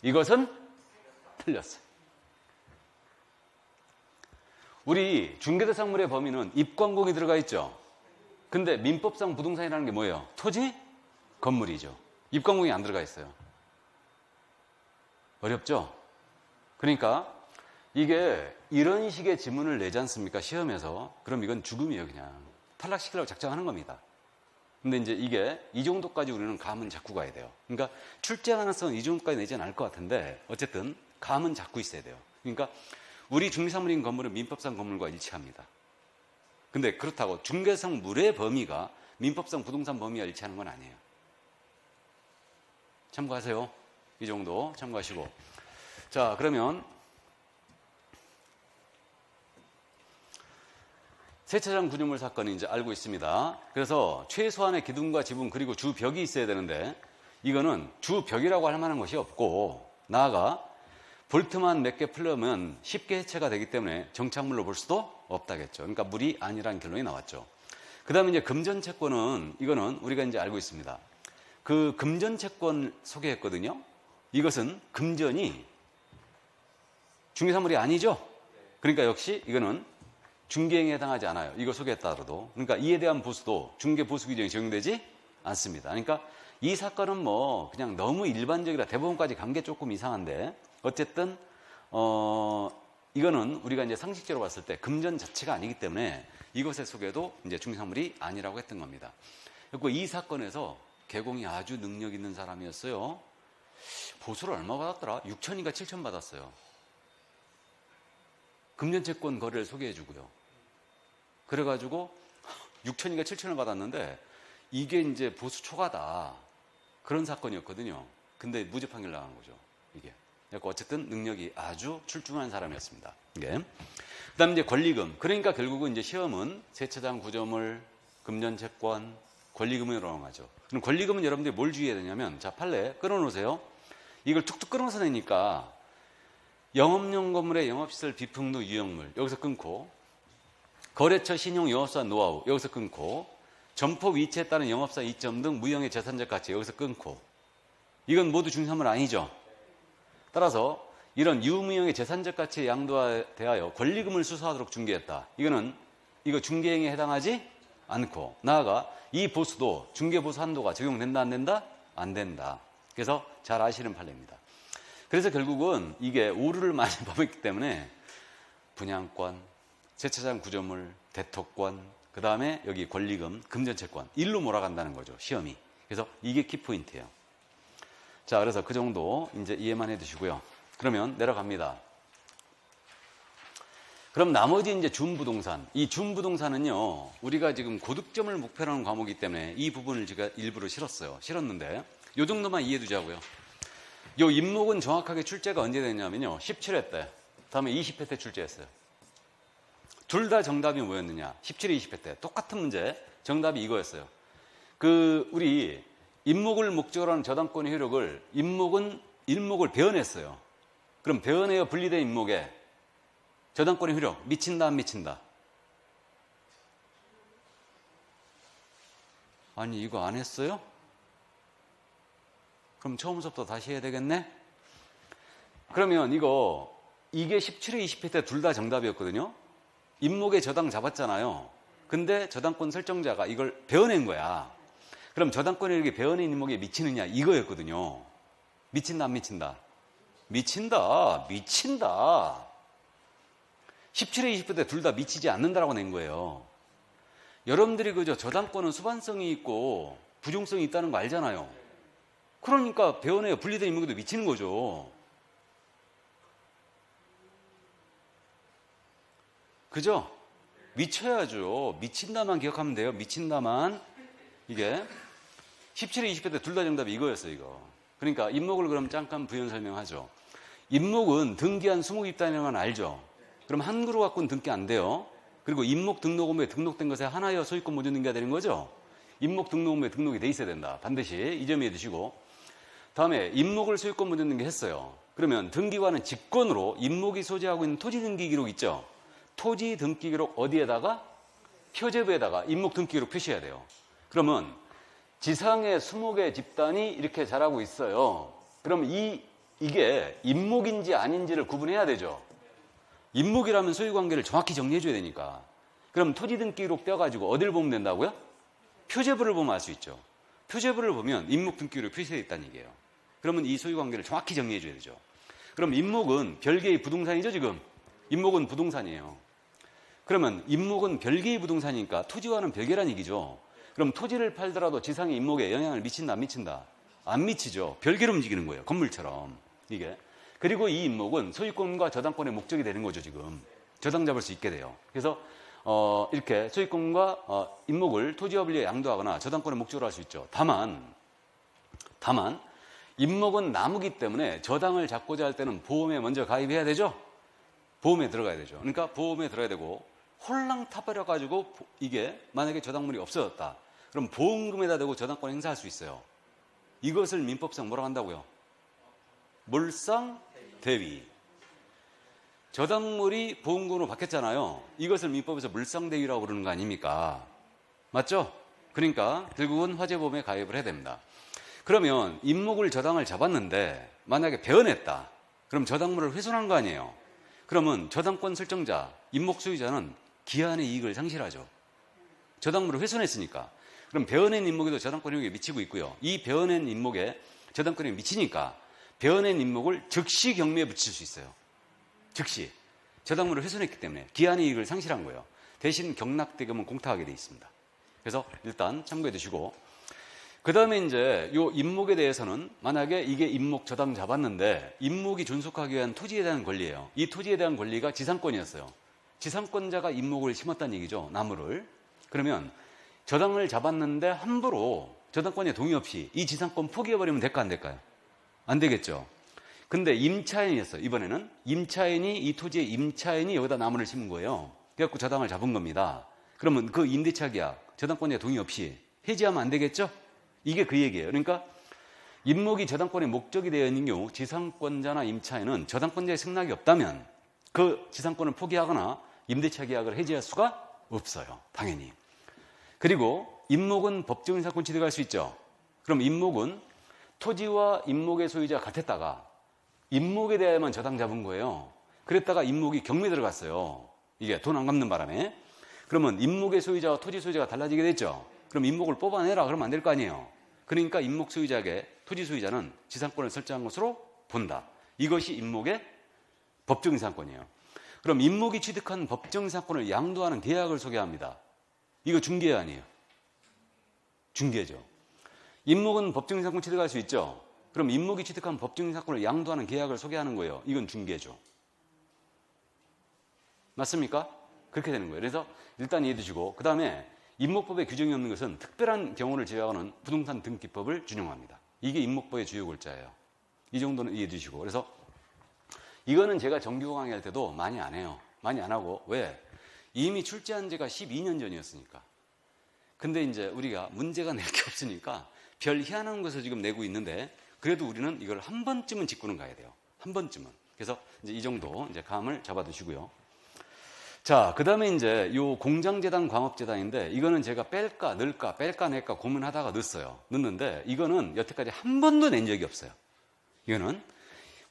이것은 틀렸어요. 우리 중개대상물의 범위는 입광공이 들어가 있죠. 근데 민법상 부동산이라는 게 뭐예요? 토지, 건물이죠. 입광공이 안 들어가 있어요. 어렵죠? 그러니까 이게 이런 식의 지문을 내지 않습니까? 시험에서. 그럼 이건 죽음이에요, 그냥. 탈락시키려고 작정하는 겁니다. 근데 이제 이게 이 정도까지 우리는 감은 잡고 가야 돼요. 그러니까 출제 가능성은 이 정도까지 내지는 않을 것 같은데 어쨌든 감은 잡고 있어야 돼요. 그러니까 우리 중개사물인 건물은 민법상 건물과 일치합니다. 근데 그렇다고 중개상 물의 범위가 민법상 부동산 범위와 일치하는 건 아니에요. 참고하세요. 이 정도 참고하시고. 자, 그러면 세차장 구조물 사건이 이제 알고 있습니다. 그래서 최소한의 기둥과 지붕 그리고 주벽이 있어야 되는데 이거는 주벽이라고 할 만한 것이 없고 나아가 볼트만 몇 개 풀려면 쉽게 해체가 되기 때문에 정착물로 볼 수도 없다겠죠. 그러니까 물이 아니라는 결론이 나왔죠. 그 다음에 이제 금전채권은 이거는 우리가 이제 알고 있습니다. 그 금전채권 소개했거든요. 이것은 금전이 중개사물이 아니죠. 그러니까 역시 이거는 중개행위에 해당하지 않아요. 이거 소개했다 하더라도. 그러니까 이에 대한 보수도 중개보수 규정이 적용되지 않습니다. 그러니까 이 사건은 뭐 그냥 너무 일반적이라 대법원까지 간 게 조금 이상한데 어쨌든 이거는 우리가 이제 상식적으로 봤을 때 금전 자체가 아니기 때문에 이것의 소개도 이제 중개사물이 아니라고 했던 겁니다. 그리고 이 사건에서 개공이 아주 능력 있는 사람이었어요. 보수를 얼마 받았더라? 6천인가 7천 받았어요. 금전채권 거래를 소개해주고요. 그래가지고 6천인가 7천을 받았는데 이게 이제 보수 초과다. 그런 사건이었거든요. 근데 무죄 판결 나간 거죠. 이게. 어쨌든 능력이 아주 출중한 사람이었습니다. 이게. 그다음 이제 권리금. 그러니까 결국은 이제 시험은 세차장 구조물, 금전채권, 권리금으로 넘어가죠. 그럼 권리금은 여러분들이 뭘 주의해야 되냐면, 자, 판례 끊어놓으세요. 이걸 툭툭 끊어서 내니까 영업용 건물의 영업시설 비품도 유형물 여기서 끊고, 거래처 신용 영업사 노하우 여기서 끊고, 점포 위치에 따른 영업사 이점 등 무형의 재산적 가치 여기서 끊고, 이건 모두 중개사물 아니죠. 따라서 이런 유무형의 재산적 가치에 양도하여 권리금을 수수하도록 중개했다. 이거 중개행위에 해당하지 않고, 나아가 이 보수도 중개보수 한도가 적용된다 안 된다? 안 된다. 그래서 잘 아시는 판례입니다. 그래서 결국은 이게 오류를 많이 범했기 때문에 분양권, 세차장 구조물, 대토권, 그 다음에 여기 권리금, 금전채권 일로 몰아간다는 거죠. 시험이. 그래서 이게 키포인트예요. 자, 그래서 그 정도 이제 이해만 해두시고요. 그러면 내려갑니다. 그럼 나머지 이제 준부동산. 이 준부동산은요, 우리가 지금 고득점을 목표로 하는 과목이기 때문에 이 부분을 제가 일부러 실었는데, 요 정도만 이해해두자고요. 요 임목은 정확하게 출제가 언제 됐냐면요, 17회 때, 다음에 20회 때 출제했어요. 둘 다 정답이 뭐였느냐? 17회, 20회 때. 똑같은 문제, 정답이 이거였어요. 우리 임목을 목적으로 하는 저당권의 효력을, 일목을 배어냈어요. 그럼 배어내어 분리된 임목에 저당권의 효력, 미친다, 안 미친다? 아니, 이거 안 했어요? 그럼 처음부터 다시 해야 되겠네? 그러면 이게 17회, 20회 때 둘 다 정답이었거든요? 임목에 저당 잡았잖아요. 근데 저당권 설정자가 이걸 배어낸 거야. 그럼 저당권이 이렇게 배어낸 임목에 미치느냐? 이거였거든요. 미친다, 안 미친다? 미친다. 17회 20회 둘 다 미치지 않는다라고 낸 거예요. 여러분들이 그저 저당권은 수반성이 있고 부종성이 있다는 거 알잖아요. 그러니까 배원에 분리된 임목에도 미치는 거죠. 그죠? 미쳐야죠. 미친다만 기억하면 돼요. 미친다만. 이게 17회 20회 때 둘 다 정답이 이거였어요. 이거. 그러니까 임목을 그럼 잠깐 부연 설명하죠. 임목은 등기한 수목 입단이라는 건 알죠. 그럼 한 그루 갖고는 등기 안 돼요. 그리고 임목 등록원부에 등록된 것에 하나여 소유권 모종 등기가 되는 거죠. 임목 등록원부에 등록이 돼 있어야 된다. 반드시 이 점 이해해 두시고. 다음에 임목을 소유권 모종 등기했어요. 그러면 등기관은 직권으로 임목이 소지하고 있는 토지 등기 기록 있죠. 토지 등기 기록 어디에다가? 표제부에다가 임목 등기 기록 표시해야 돼요. 그러면 지상의 수목의 집단이 이렇게 자라고 있어요. 그럼 이게 임목인지 아닌지를 구분해야 되죠. 임목이라면 소유관계를 정확히 정리해줘야 되니까. 그럼 토지 등기 기록 떼어가지고 어디를 보면 된다고요? 표제부를 보면 알 수 있죠. 표제부를 보면 임목 등기 기록 표시되어 있다는 얘기예요. 그러면 이 소유관계를 정확히 정리해줘야 되죠. 그럼 임목은 별개의 부동산이죠, 지금? 임목은 부동산이에요. 그러면 임목은 별개의 부동산이니까 토지와는 별개란 얘기죠. 그럼 토지를 팔더라도 지상의 임목에 영향을 미친다, 안 미친다? 안 미치죠. 별개로 움직이는 거예요. 건물처럼. 이게. 그리고 이 임목은 소유권과 저당권의 목적이 되는 거죠, 지금. 저당 잡을 수 있게 돼요. 그래서 이렇게 소유권과 임목을 토지와 분리해 양도하거나 저당권의 목적으로 할 수 있죠. 다만 임목은 나무기 때문에 저당을 잡고자 할 때는 보험에 먼저 가입해야 되죠. 보험에 들어가야 되죠. 그러니까 보험에 들어야 되고 홀랑 타버려가지고 이게 만약에 저당물이 없어졌다. 그럼 보험금에다 대고 저당권 행사할 수 있어요. 이것을 민법상 뭐라고 한다고요? 물상대위. 저당물이 보험금으로 바뀌었잖아요. 이것을 민법에서 물상대위라고 부르는 거 아닙니까? 맞죠? 그러니까 결국은 화재보험에 가입을 해야 됩니다. 그러면 임목을 저당을 잡았는데 만약에 배은했다. 그럼 저당물을 훼손한 거 아니에요. 그러면 저당권 설정자, 임목 소유자는 기한의 이익을 상실하죠. 저당물을 훼손했으니까. 그럼 배은한 임목에도 저당권 효력이 미치고 있고요. 이 배은한 임목에 저당권이 미치니까 배은한 임목을 즉시 경매에 붙일 수 있어요. 즉시. 저당물을 훼손했기 때문에 기한의 이익을 상실한 거예요. 대신 경락대금은 공탁하게 돼 있습니다. 그래서 일단 참고해 두시고, 그 다음에 이제 요 임목에 대해서는 만약에 이게 임목 저당 잡았는데 임목이 존속하기 위한 토지에 대한 권리예요. 이 토지에 대한 권리가 지상권이었어요. 지상권자가 임목을 심었다는 얘기죠. 나무를. 그러면 저당을 잡았는데 함부로 저당권에 동의 없이 이 지상권 포기해버리면 될까 안 될까요? 안 되겠죠. 근데 임차인이었어요. 이번에는 임차인이 이 토지에 임차인이 여기다 나무를 심은 거예요. 그래갖고 저당을 잡은 겁니다. 그러면 그 임대차 계약 저당권에 동의 없이 해지하면 안 되겠죠? 이게 그 얘기예요. 그러니까 임목이 저당권의 목적이 되어 있는 경우 지상권자나 임차인은 저당권자의 승낙이 없다면 그 지상권을 포기하거나 임대차 계약을 해지할 수가 없어요. 당연히. 그리고 임목은 법정 인사권 취득할 수 있죠. 그럼 임목은 토지와 임목의 소유자가 같았다가 임목에 대해야만 저당 잡은 거예요. 그랬다가 임목이 경매 들어갔어요. 이게 돈 안 갚는 바람에. 그러면 임목의 소유자와 토지 소유자가 달라지게 됐죠. 그럼 임목을 뽑아내라 그러면 안 될 거 아니에요. 그러니까 임목 소유자에게 토지 소유자는 지상권을 설정한 것으로 본다. 이것이 임목의 법정 인사권이에요. 그럼 임목이 취득한 법정 인사권을 양도하는 계약을 소개합니다. 이거 중개 아니에요. 중개죠. 임목은 법정 인사권 취득할 수 있죠. 그럼 임목이 취득한 법정 인사권을 양도하는 계약을 소개하는 거예요. 이건 중개죠. 맞습니까? 그렇게 되는 거예요. 그래서 일단 이해해 두시고, 그 다음에 임목법에 규정이 없는 것은 특별한 경우를 제외하고는 부동산 등기법을 준용합니다. 이게 임목법의 주요 골자예요. 이 정도는 이해해 두시고. 그래서 이거는 제가 정규 강의할 때도 많이 안 해요. 많이 안 하고. 왜? 이미 출제한 지가 12년 전이었으니까. 근데 이제 우리가 문제가 낼 게 없으니까 별 희한한 것을 지금 내고 있는데 그래도 우리는 이걸 한 번쯤은 짚고는 가야 돼요. 한 번쯤은. 그래서 이제 이 정도 이제 감을 잡아 두시고요. 자, 그 다음에 이제 요 공장재단, 광업재단인데 이거는 제가 뺄까, 넣을까, 뺄까, 낼까 고민하다가 넣었어요. 넣었는데 이거는 여태까지 한 번도 낸 적이 없어요. 이거는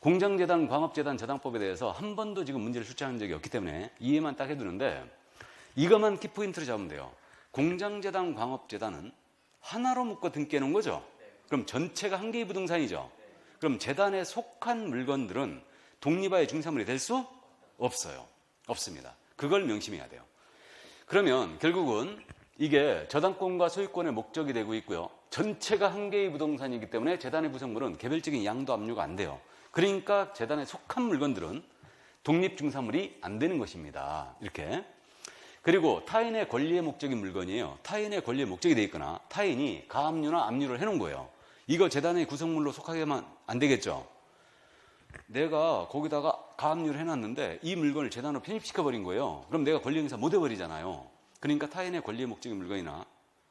공장재단, 광업재단 저당법에 대해서 한 번도 지금 문제를 출제한 적이 없기 때문에 이해만 딱 해두는데 이것만 키포인트로 잡으면 돼요. 공장재단, 광업재단은 하나로 묶어 등기해 놓은 거죠. 그럼 전체가 한 개의 부동산이죠. 그럼 재단에 속한 물건들은 독립화의 중산물이 될 수 없어요. 없습니다. 그걸 명심해야 돼요. 그러면 결국은 이게 저당권과 소유권의 목적이 되고 있고요. 전체가 한 개의 부동산이기 때문에 재단의 구성물은 개별적인 양도 압류가 안 돼요. 그러니까 재단에 속한 물건들은 독립중사물이 안 되는 것입니다. 이렇게. 그리고 타인의 권리의 목적인 물건이에요. 타인의 권리의 목적이 돼 있거나 타인이 가압류나 압류를 해놓은 거예요. 이거 재단의 구성물로 속하게만 안 되겠죠. 내가 거기다가 가압류를 해놨는데 이 물건을 재단으로 편입시켜버린 거예요. 그럼 내가 권리행사 못 해버리잖아요. 그러니까 타인의 권리의 목적인 물건이나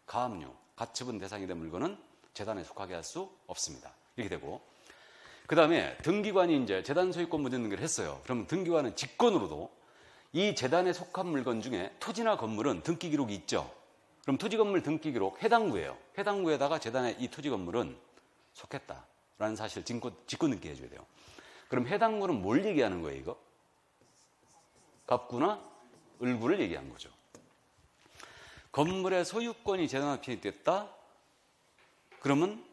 가압류, 가처분 대상이 된 물건은 재단에 속하게 할 수 없습니다. 이렇게 되고, 그 다음에 등기관이 이제 재단 소유권 무죄 등기를 했어요. 그러면 등기관은 직권으로도 이 재단에 속한 물건 중에 토지나 건물은 등기 기록이 있죠. 그럼 토지 건물 등기 기록 해당 구예요. 해당 구에다가 재단에 이 토지 건물은 속했다라는 사실을 직권 등기해 줘야 돼요. 그럼 해당 구는 뭘 얘기하는 거예요, 이거? 갑구나 을구를 얘기한 거죠. 건물의 소유권이 재단에 편입됐다? 그러면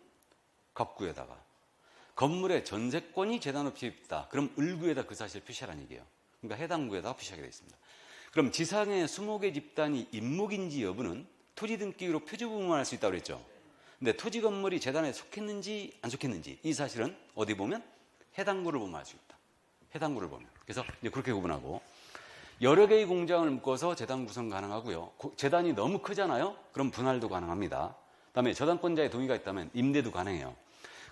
갑구에다가. 건물의 전세권이 재단으로 편입됐다. 그럼 을구에다 그 사실을 표시하라는 얘기예요. 그러니까 해당 구에다가 표시하게 되어 있습니다. 그럼 지상의 20개 집단이 임목인지 여부는 토지 등기로 표지부문할 수 있다고 그랬죠. 근데 토지 건물이 재단에 속했는지 안 속했는지 이 사실은 어디 보면 해당 구를 보면 알 수 있다. 해당 구를 보면. 그래서 이제 그렇게 구분하고, 여러 개의 공장을 묶어서 재단 구성 가능하고요. 재단이 너무 크잖아요. 그럼 분할도 가능합니다. 그다음에 저당권자의 동의가 있다면 임대도 가능해요.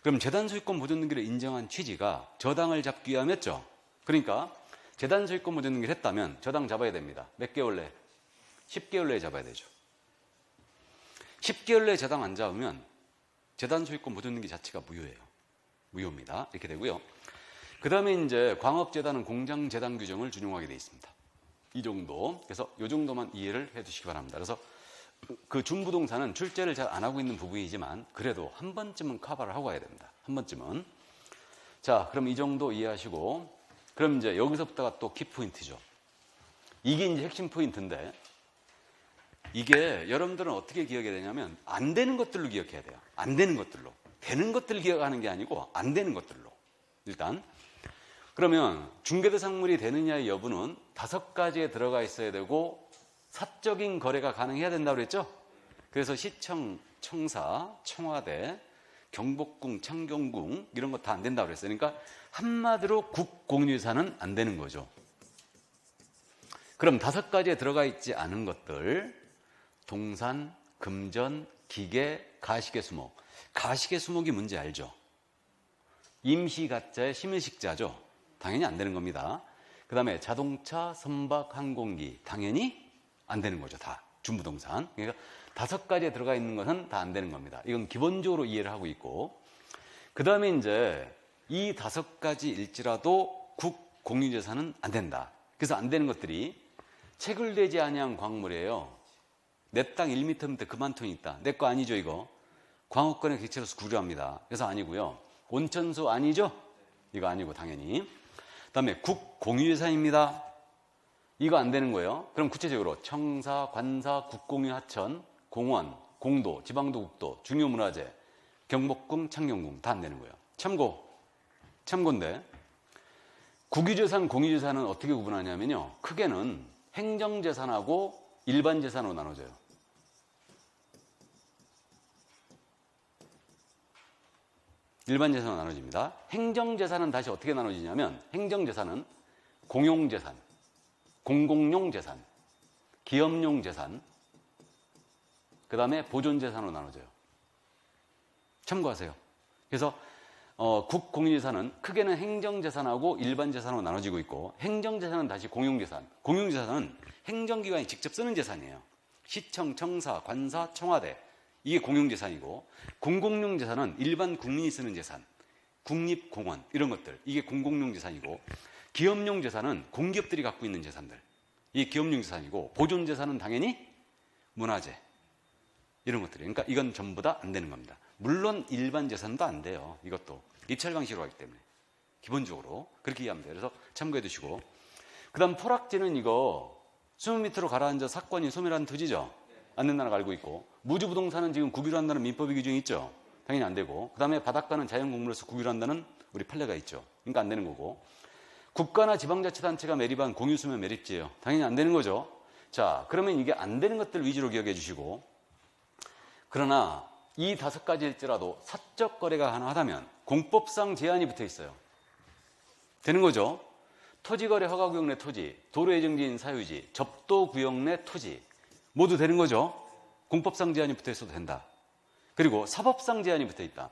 그럼 재단 소유권 보존 등기를 인정한 취지가 저당을 잡기 위함이었죠. 그러니까 재단 소유권 보존 등기를 했다면 저당 잡아야 됩니다. 몇 개월 내? 10개월 내에 잡아야 되죠. 10개월 내에 저당 안 잡으면 재단 소유권 보존 등기 자체가 무효예요. 무효입니다. 이렇게 되고요. 그 다음에 이제 광업재단은 공장재단 규정을 준용하게 되어 있습니다. 이 정도. 그래서 이 정도만 이해를 해 두시기 바랍니다. 그래서 그 준부동산은 출제를 잘 안 하고 있는 부분이지만 그래도 한 번쯤은 커버를 하고 가야 됩니다. 한 번쯤은. 자, 그럼 이 정도 이해하시고, 그럼 이제 여기서부터가 또 키포인트죠. 이게 이제 핵심 포인트인데, 이게 여러분들은 어떻게 기억해야 되냐면 안 되는 것들로 기억해야 돼요. 안 되는 것들로. 되는 것들을 기억하는 게 아니고 안 되는 것들로. 일단 그러면 중개대상물이 되느냐의 여부는 5가지에 들어가 있어야 되고 사적인 거래가 가능해야 된다고 그랬죠. 그래서 시청, 청사, 청와대, 경복궁, 창경궁 이런 거 다 안 된다고 그랬어요. 그러니까 한마디로 국공유재산은 안 되는 거죠. 그럼 5가지에 들어가 있지 않은 것들, 동산, 금전, 기계, 가식의 수목. 가식의 수목이 뭔지 알죠? 임시가짜의 심일식자죠. 당연히 안 되는 겁니다. 그 다음에 자동차, 선박, 항공기 당연히 안 되는 거죠. 다 준부동산. 그러니까 5가지에 들어가 있는 것은 다 안 되는 겁니다. 이건 기본적으로 이해를 하고 있고, 그 다음에 이제 이 5가지일지라도 국공유재산은 안 된다. 그래서 안 되는 것들이 체결되지 아니한 광물이에요. 내 땅 1m 밑에 그만 톤이 있다. 내 거 아니죠, 이거. 광업권의 객체로서 구류합니다. 그래서 아니고요. 온천수 아니죠? 이거 아니고 당연히. 그 다음에 국공유재산입니다. 이거 안 되는 거예요. 그럼 구체적으로 청사, 관사, 국공유 하천, 공원, 공도, 지방도 국도, 중요문화재, 경복궁, 창경궁 다 안 되는 거예요. 참고인데 국유재산, 공유재산은 어떻게 구분하냐면요. 크게는 행정재산하고 일반재산으로 나눠져요. 일반재산으로 나눠집니다. 행정재산은 다시 어떻게 나눠지냐면 행정재산은 공용재산, 공공용재산, 기업용재산, 그 다음에 보존재산으로 나눠져요. 참고하세요. 그래서 국공유재산은 크게는 행정재산하고 일반재산으로 나눠지고 있고, 행정재산은 다시 공용재산, 공용재산은 행정기관이 직접 쓰는 재산이에요. 시청, 청사, 관사, 청와대 이게 공용재산이고, 공공용재산은 일반 국민이 쓰는 재산, 국립공원 이런 것들 이게 공공용재산이고, 기업용재산은 공기업들이 갖고 있는 재산들 이게 기업용재산이고, 보존재산은 당연히 문화재 이런 것들이. 그러니까 이건 전부 다 안 되는 겁니다. 물론 일반 재산도 안 돼요. 이것도 입찰 방식으로 하기 때문에 기본적으로 그렇게 이해하면 돼요. 그래서 참고해 두시고, 그 다음 토락지는 이거 수면 밑으로 가라앉아 사건이 소멸한 토지죠. 안 된다는 걸 알고 있고, 무주부동산은 지금 국유로 한다는 민법의 규정이 있죠. 당연히 안 되고, 그 다음에 바닷가는 자연공물로서 국유로 한다는 우리 판례가 있죠. 그러니까 안 되는 거고, 국가나 지방자치단체가 매립한 공유수면 매립지예요. 당연히 안 되는 거죠. 자, 그러면 이게 안 되는 것들 위주로 기억해 주시고, 그러나 이 5가지일지라도 사적 거래가 가능하다면 공법상 제한이 붙어 있어요. 되는 거죠. 토지거래 허가구역 내 토지, 도로예정지인 사유지, 접도구역 내 토지 모두 되는 거죠. 공법상 제한이 붙어 있어도 된다. 그리고 사법상 제한이 붙어 있다.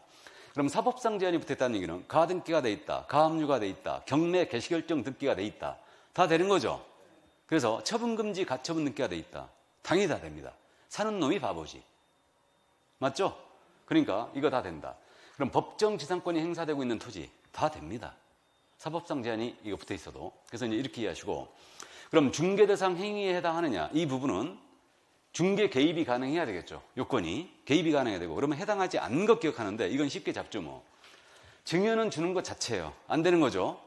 그럼 사법상 제한이 붙어 있다는 얘기는 가등기가 돼 있다, 가압류가 돼 있다, 경매 개시결정 등기가 돼 있다. 다 되는 거죠. 그래서 처분금지 가처분 등기가 돼 있다. 당연히 다 됩니다. 사는 놈이 바보지. 맞죠? 그러니까 이거 다 된다. 그럼 법정 지상권이 행사되고 있는 토지 다 됩니다. 사법상 제한이 이거 붙어 있어도. 그래서 이제 이렇게 이해하시고, 그럼 중개 대상 행위에 해당하느냐? 이 부분은 중개 개입이 가능해야 되겠죠. 요건이 개입이 가능해야 되고, 그러면 해당하지 않는 것 기억하는데 이건 쉽게 잡죠 뭐. 증여는 주는 것 자체예요. 안 되는 거죠.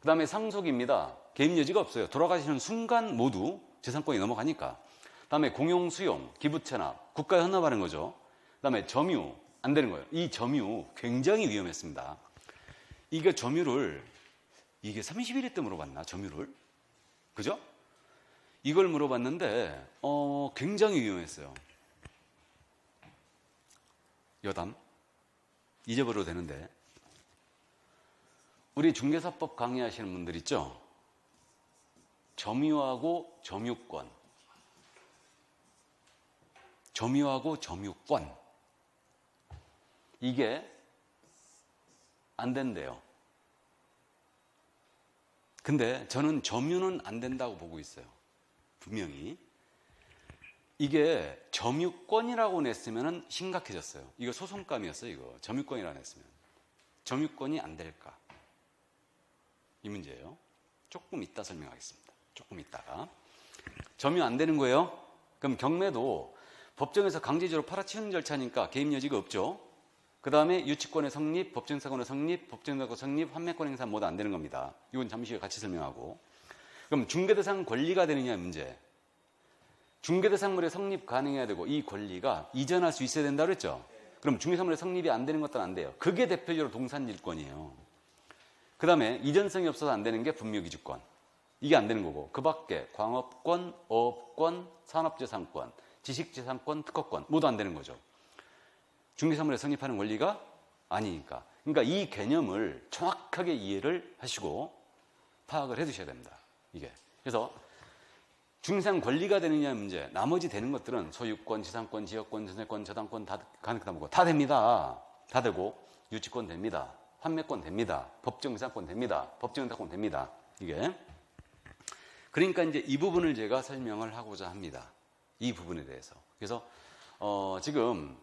그 다음에 상속입니다. 개입 여지가 없어요. 돌아가시는 순간 모두 재산권이 넘어가니까. 그 다음에 공용 수용, 기부 체납, 국가에 헌납하는 거죠. 그 다음에 점유 안 되는 거예요. 이 점유 굉장히 위험했습니다. 이게 점유를 이게 31회 때 물어봤나? 점유를? 그죠? 이걸 물어봤는데 굉장히 위험했어요. 여담 잊어버려도 되는데, 우리 중개사법 강의하시는 분들 있죠? 점유하고 점유권, 점유하고 점유권, 이게 안 된대요. 근데 저는 점유는 안 된다고 보고 있어요. 분명히. 이게 점유권이라고 냈으면 심각해졌어요. 이거 소송감이었어요. 이거 점유권이라고 냈으면. 점유권이 안 될까? 이 문제예요. 조금 이따 설명하겠습니다. 조금 이따가. 점유 안 되는 거예요. 그럼 경매도 법정에서 강제적으로 팔아치우는 절차니까 개입 여지가 없죠. 그 다음에 유치권의 성립, 법정사건의 성립, 법정사건 성립, 환매권 행사 모두 안 되는 겁니다. 이건 잠시 후에 같이 설명하고. 그럼 중개대상 권리가 되느냐의 문제. 중개대상물의 성립 가능해야 되고, 이 권리가 이전할 수 있어야 된다고 그랬죠. 그럼 중개사물의 성립이 안 되는 것들은 안 돼요. 그게 대표적으로 동산일권이에요. 그 다음에 이전성이 없어서 안 되는 게 분묘기주권. 이게 안 되는 거고, 그 밖에 광업권, 어업권, 산업재산권, 지식재산권, 특허권 모두 안 되는 거죠. 중개사물에 성립하는 권리가 아니니까. 그러니까 이 개념을 정확하게 이해를 하시고 파악을 해 두셔야 됩니다. 이게. 그래서 중개상 권리가 되느냐의 문제, 나머지 되는 것들은 소유권, 지상권, 지역권, 전세권, 저당권 다 가능하고 다 됩니다. 다 되고, 유치권 됩니다. 환매권 됩니다. 법정지상권 됩니다. 법정탁권 됩니다. 이게. 그러니까 이제 이 부분을 제가 설명을 하고자 합니다. 이 부분에 대해서. 그래서 지금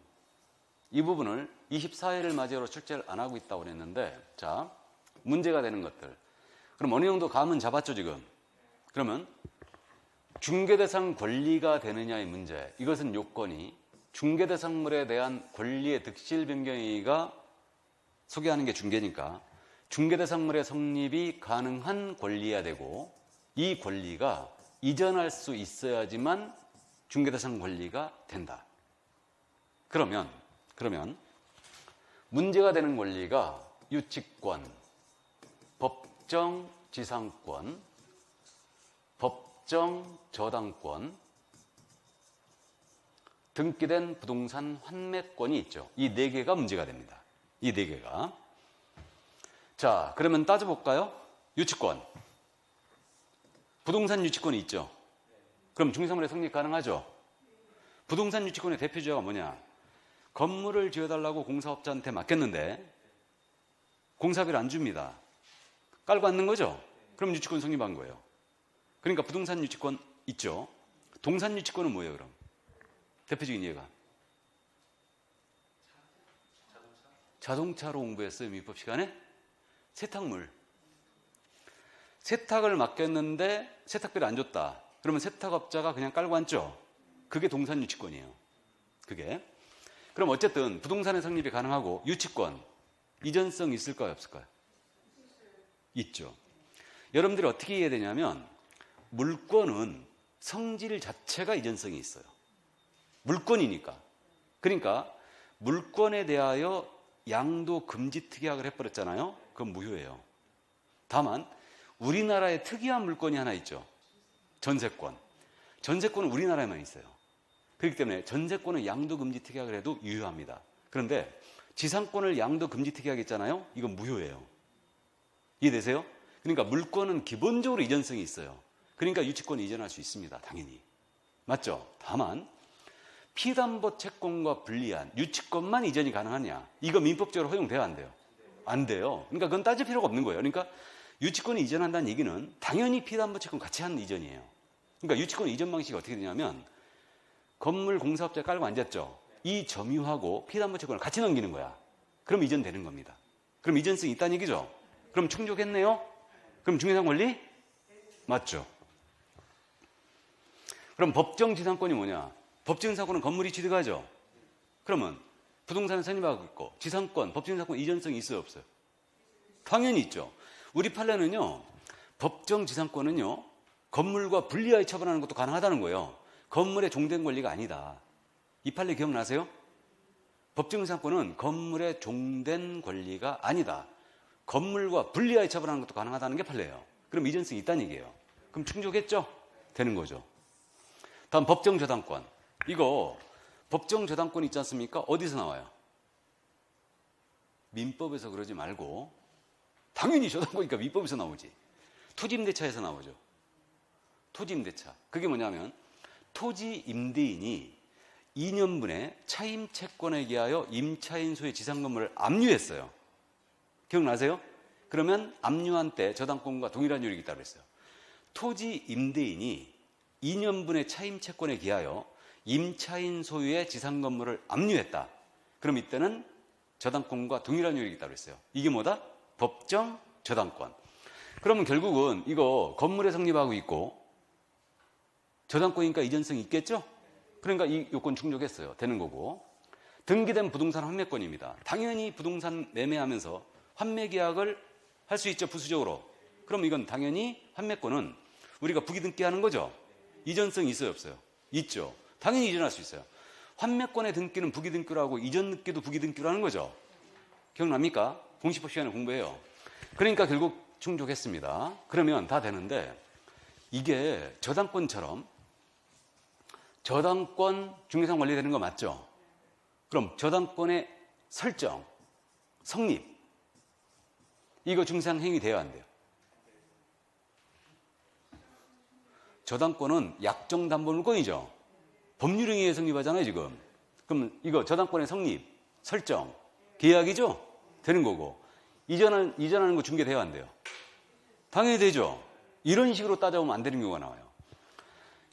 이 부분을 24회를 맞이로 출제를 안 하고 있다고 그랬는데, 자, 문제가 되는 것들. 그럼 어느 정도 감은 잡았죠, 지금? 그러면 중개대상 권리가 되느냐의 문제. 이것은 요건이 중개대상물에 대한 권리의 득실 변경이가 소개하는 게 중개니까 중개대상물의 성립이 가능한 권리여야 되고, 이 권리가 이전할 수 있어야지만 중개대상 권리가 된다. 그러면 문제가 되는 권리가 유치권, 법정 지상권, 법정 저당권, 등기된 부동산 환매권이 있죠. 이 4개가 문제가 됩니다. 이 4개가. 자, 그러면 따져볼까요? 유치권. 부동산 유치권이 있죠. 그럼 중개사물의 성립 가능하죠? 부동산 유치권의 대표주자가 뭐냐? 건물을 지어달라고 공사업자한테 맡겼는데 공사비를 안 줍니다. 깔고 앉는 거죠? 그럼 유치권 성립한 거예요. 그러니까 부동산 유치권 있죠. 동산 유치권은 뭐예요, 그럼? 대표적인 예가. 자동차로 공부했어요, 민법 시간에? 세탁물. 세탁을 맡겼는데 세탁비를 안 줬다. 그러면 세탁업자가 그냥 깔고 앉죠? 그게 동산 유치권이에요. 그게. 그럼 어쨌든 부동산의 성립이 가능하고, 유치권, 이전성 있을까요, 없을까요? 있죠. 여러분들이 어떻게 이해해야 되냐면, 물권은 성질 자체가 이전성이 있어요. 물권이니까. 그러니까 물권에 대하여 양도 금지 특약을 해버렸잖아요. 그건 무효예요. 다만 우리나라의 특이한 물건이 하나 있죠. 전세권. 전세권은 우리나라에만 있어요. 그렇기 때문에 전세권은 양도금지 특약을 해도 유효합니다. 그런데 지상권을 양도금지 특약했잖아요. 이건 무효예요. 이해되세요? 그러니까 물권은 기본적으로 이전성이 있어요. 그러니까 유치권을 이전할 수 있습니다. 당연히. 맞죠? 다만 피담보 채권과 분리한 유치권만 이전이 가능하냐? 이거 민법적으로 허용돼요? 안 돼요? 안 돼요. 그러니까 그건 따질 필요가 없는 거예요. 그러니까 유치권을 이전한다는 얘기는 당연히 피담보 채권 같이 하는 이전이에요. 그러니까 유치권 이전 방식이 어떻게 되냐면 건물 공사업자 깔고 앉았죠. 이 점유하고 피담보 채권을 같이 넘기는 거야. 그럼 이전되는 겁니다. 그럼 이전성이 있다는 얘기죠. 그럼 충족했네요? 그럼 중개상 권리? 맞죠. 그럼 법정 지상권이 뭐냐? 법정 지상권은 건물이 취득하죠. 그러면 부동산을 선임하고 있고 지상권, 법정 지상권 이전성이 있어요, 없어요? 당연히 있죠. 우리 판례는요. 법정 지상권은요. 건물과 분리하여 처분하는 것도 가능하다는 거예요. 건물의 종된 권리가 아니다. 이 판례 기억나세요? 법정 지상권은 건물의 종된 권리가 아니다. 건물과 분리하여 처분하는 것도 가능하다는 게 판례예요. 그럼 이전성이 있다는 얘기예요. 그럼 충족했죠? 되는 거죠. 다음 법정 저당권. 이거 법정 저당권 있지 않습니까? 어디서 나와요? 민법에서 그러지 말고 당연히 저당권이니까 민법에서 나오지. 토지임대차에서 나오죠. 토지임대차. 그게 뭐냐면 토지 임대인이 2년분의 차임 채권에 기하여 임차인 소유의 지상 건물을 압류했어요. 기억나세요? 그러면 압류한 때 저당권과 동일한 요율이 있다고 했어요. 토지 임대인이 2년분의 차임 채권에 기하여 임차인 소유의 지상 건물을 압류했다. 그럼 이때는 저당권과 동일한 요율이 있다고 했어요. 이게 뭐다? 법정 저당권. 그러면 결국은 이거 건물에 성립하고 있고 저당권이니까 이전성이 있겠죠? 그러니까 이 요건 충족했어요. 되는 거고. 등기된 부동산 환매권입니다. 당연히 부동산 매매하면서 환매 계약을 할 수 있죠, 부수적으로. 그럼 이건 당연히 환매권은 우리가 부기등기하는 거죠. 이전성이 있어요, 없어요? 있죠. 당연히 이전할 수 있어요. 환매권의 등기는 부기등기로 하고 이전 등기도 부기등기로 하는 거죠. 기억납니까? 공시법 시간에 공부해요. 그러니까 결국 충족했습니다. 그러면 다 되는데 이게 저당권처럼 저당권 중개상 관리되는 거 맞죠? 그럼 저당권의 설정, 성립 이거 중개상 행위 돼야 안 돼요? 저당권은 약정 담보 물건이죠. 법률에 의해 성립하잖아요, 지금. 그럼 이거 저당권의 성립, 설정, 계약이죠? 되는 거고. 이전하는 거 중개돼야 안 돼요? 당연히 되죠. 이런 식으로 따져보면 안 되는 경우가 나와요.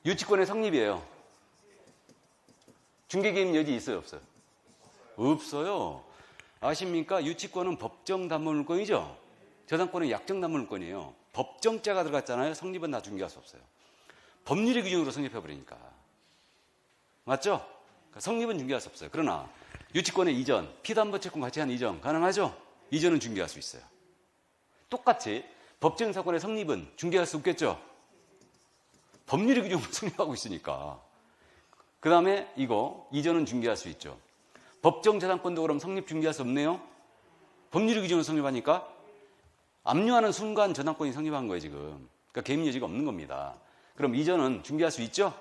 유치권의 성립이에요. 중개 개입 여지 있어요, 없어요? 없어요. 아십니까? 유치권은 법정 담보 물건이죠. 저당권은 약정 담보 물건이에요. 법정자가 들어갔잖아요. 성립은 다 중개할 수 없어요. 법률의 규정으로 성립해버리니까. 맞죠? 그러니까 성립은 중개할 수 없어요. 그러나 유치권의 이전, 피담보 채권 같이 한 이전 가능하죠? 이전은 중개할 수 있어요. 똑같이 법정 사건의 성립은 중개할 수 없겠죠? 법률의 규정으로 성립하고 있으니까. 그 다음에 이거 이전은 중개할 수 있죠. 법정 저당권도 그럼 성립 중개할 수 없네요? 법률의 규정으로 성립하니까 압류하는 순간 저당권이 성립한 거예요, 지금. 그러니까 개입 여지가 없는 겁니다. 그럼 이전은 중개할 수 있죠?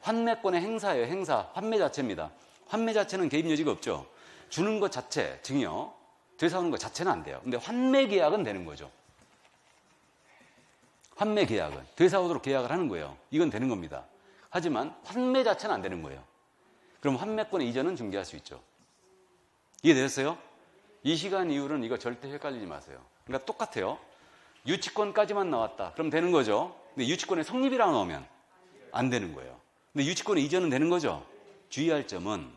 환매권의 행사예요, 행사. 환매 자체입니다. 환매 자체는 개입 여지가 없죠. 주는 것 자체, 증여, 되사오는 것 자체는 안 돼요. 근데 환매 계약은 되는 거죠. 환매 계약은 되사오도록 계약을 하는 거예요. 이건 되는 겁니다. 하지만 환매 자체는 안 되는 거예요. 그럼 환매권의 이전은 중개할 수 있죠. 이해되셨어요? 이 시간 이후로는 이거 절대 헷갈리지 마세요. 그러니까 똑같아요. 유치권까지만 나왔다. 그럼 되는 거죠. 근데 유치권의 성립이라고 나오면 안 되는 거예요. 근데 유치권의 이전은 되는 거죠. 주의할 점은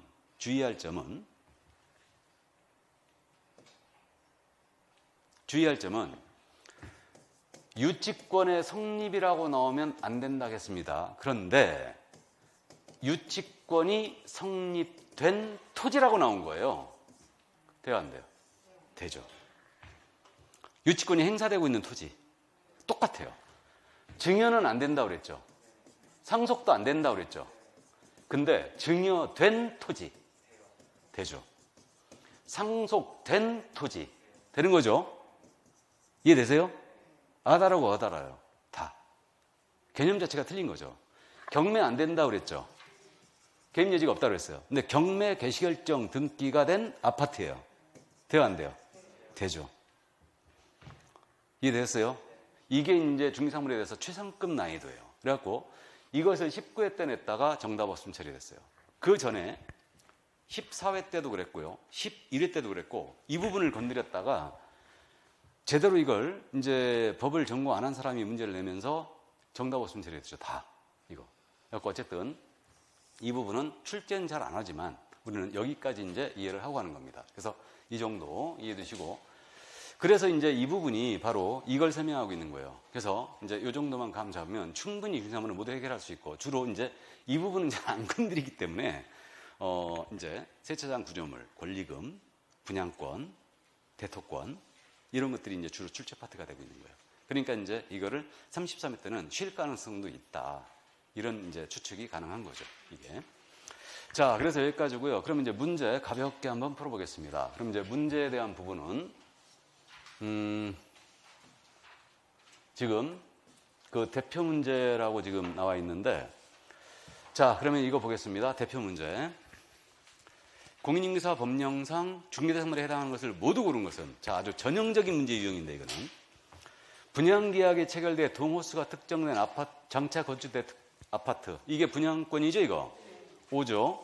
유치권의 성립이라고 나오면 안 된다겠습니다. 그런데 유치권이 성립된 토지라고 나온 거예요. 돼요, 안 돼요? 되죠. 유치권이 행사되고 있는 토지. 똑같아요. 증여는 안 된다고 그랬죠. 상속도 안 된다고 그랬죠. 근데 증여된 토지. 되죠. 상속된 토지. 되는 거죠. 이해되세요? 아다라고 어다라요. 다. 개념 자체가 틀린 거죠. 경매 안 된다고 그랬죠. 개입 여지가 없다고 그랬어요. 근데 경매 개시결정 등기가 된 아파트예요. 돼요, 안 돼요? 되죠. 이해됐어요? 이게 이제 중개사물에 대해서 최상급 난이도예요. 그래갖고 이것을 19회 때 냈다가 정답 없음 처리됐어요. 그 전에 14회 때도 그랬고요. 11회 때도 그랬고, 이 부분을 건드렸다가 제대로 이걸 이제 법을 전공 안 한 사람이 문제를 내면서 정답 없음 처리됐죠. 다. 이거. 그래갖고 어쨌든 이 부분은 출제는 잘 안 하지만 우리는 여기까지 이제 이해를 하고 가는 겁니다. 그래서 이 정도 이해해 두시고, 그래서 이제 이 부분이 바로 이걸 설명하고 있는 거예요. 그래서 이제 이 정도만 감 잡으면 충분히 중개사물을 모두 해결할 수 있고, 주로 이제 이 부분은 잘 안 건드리기 때문에 이제 세차장 구조물, 권리금, 분양권, 대토권 이런 것들이 이제 주로 출제 파트가 되고 있는 거예요. 그러니까 이제 이거를 33회 때는 쉴 가능성도 있다. 이런 이제 추측이 가능한 거죠, 이게. 자, 그래서 여기까지고요. 그럼 이제 문제 가볍게 한번 풀어보겠습니다. 그럼 이제 문제에 대한 부분은 지금 그 대표 문제라고 지금 나와 있는데, 자, 그러면 이거 보겠습니다. 대표 문제. 공인인증서 법령상 중개대상물에 해당하는 것을 모두 고른 것은, 자, 아주 전형적인 문제 유형인데, 이거는 분양계약이 체결돼 동호수가 특정된 아파트, 장차 건축된 아파트, 이게 분양권이죠, 이거? 5죠?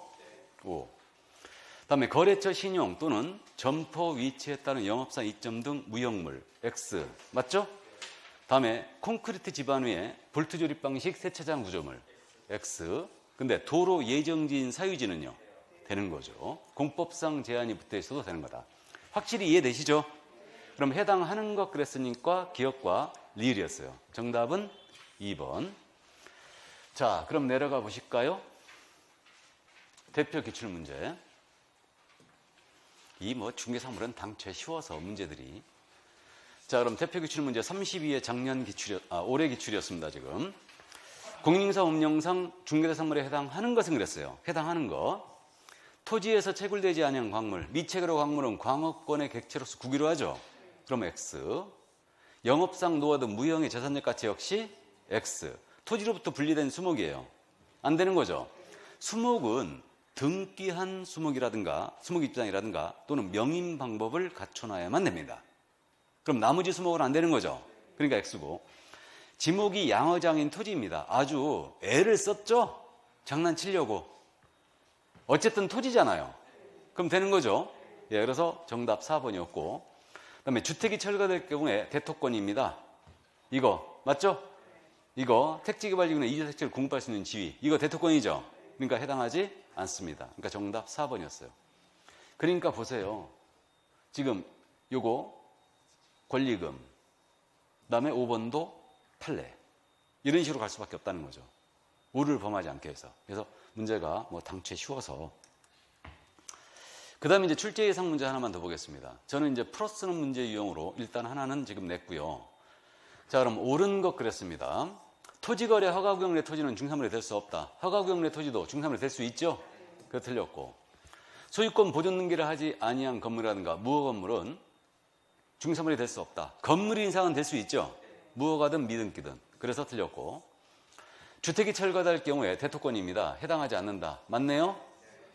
5. 다음에 거래처 신용 또는 점포 위치에 따른 영업상 이점 등 무형물, X. 맞죠? 다음에 콘크리트 집안 위에 볼트 조립 방식 세차장 구조물, X. 근데 도로 예정지인 사유지는요? 되는 거죠. 공법상 제한이 붙어 있어도 되는 거다. 확실히 이해되시죠? 그럼 해당하는 것 그랬으니까 기억과 리을이었어요. 정답은 2번. 자, 그럼 내려가 보실까요? 대표 기출문제. 이 뭐 중개사물은 당최 쉬워서 문제들이. 자, 그럼 대표 기출문제 32회 작년 올해 기출이었습니다, 지금. 공인인증서 법령상 중개대상물에 해당하는 것은 그랬어요. 해당하는 것. 토지에서 채굴되지 아니한 광물, 미채굴 광물은 광업권의 객체로서 구기로 하죠. 그럼 X. 영업상 노하든 무형의 재산적 가치 역시 X. 토지로부터 분리된 수목이에요. 안 되는 거죠. 수목은 등기한 수목이라든가 수목 입장이라든가 또는 명인 방법을 갖춰놔야만 됩니다. 그럼 나머지 수목은 안 되는 거죠. 그러니까 X고. 지목이 양어장인 토지입니다. 아주 애를 썼죠? 장난치려고. 어쨌든 토지잖아요. 그럼 되는 거죠. 예, 그래서 정답 4번이었고, 그다음에 주택이 철거될 경우에 대토권입니다. 이거 맞죠? 이거 택지개발지구는 이주 택지를 공급할 수 있는 지위, 이거 대토권이죠. 그러니까 해당하지 않습니다. 그러니까 정답 4번이었어요. 그러니까 보세요. 지금 요거 권리금, 그다음에 5번도 판례, 이런 식으로 갈 수밖에 없다는 거죠. 오류를 범하지 않게 해서. 그래서 문제가 뭐 당최 쉬워서. 그 다음에 이제 출제 예상 문제 하나만 더 보겠습니다. 저는 이제 풀어쓰는 문제 유형으로 일단 하나는 지금 냈고요. 자, 그럼 옳은 것 그랬습니다. 토지거래 허가구역 내 토지는 중개사물이 될 수 없다. 허가구역 내 토지도 중개사물이 될 수 있죠? 그거 틀렸고. 소유권 보존 등기를 하지 아니한 건물이라든가 무허 건물은 중개사물이 될 수 없다. 건물 인상은 될 수 있죠? 무허가든 미등기든. 그래서 틀렸고. 주택이 철거될 경우에 대토권입니다. 해당하지 않는다. 맞네요?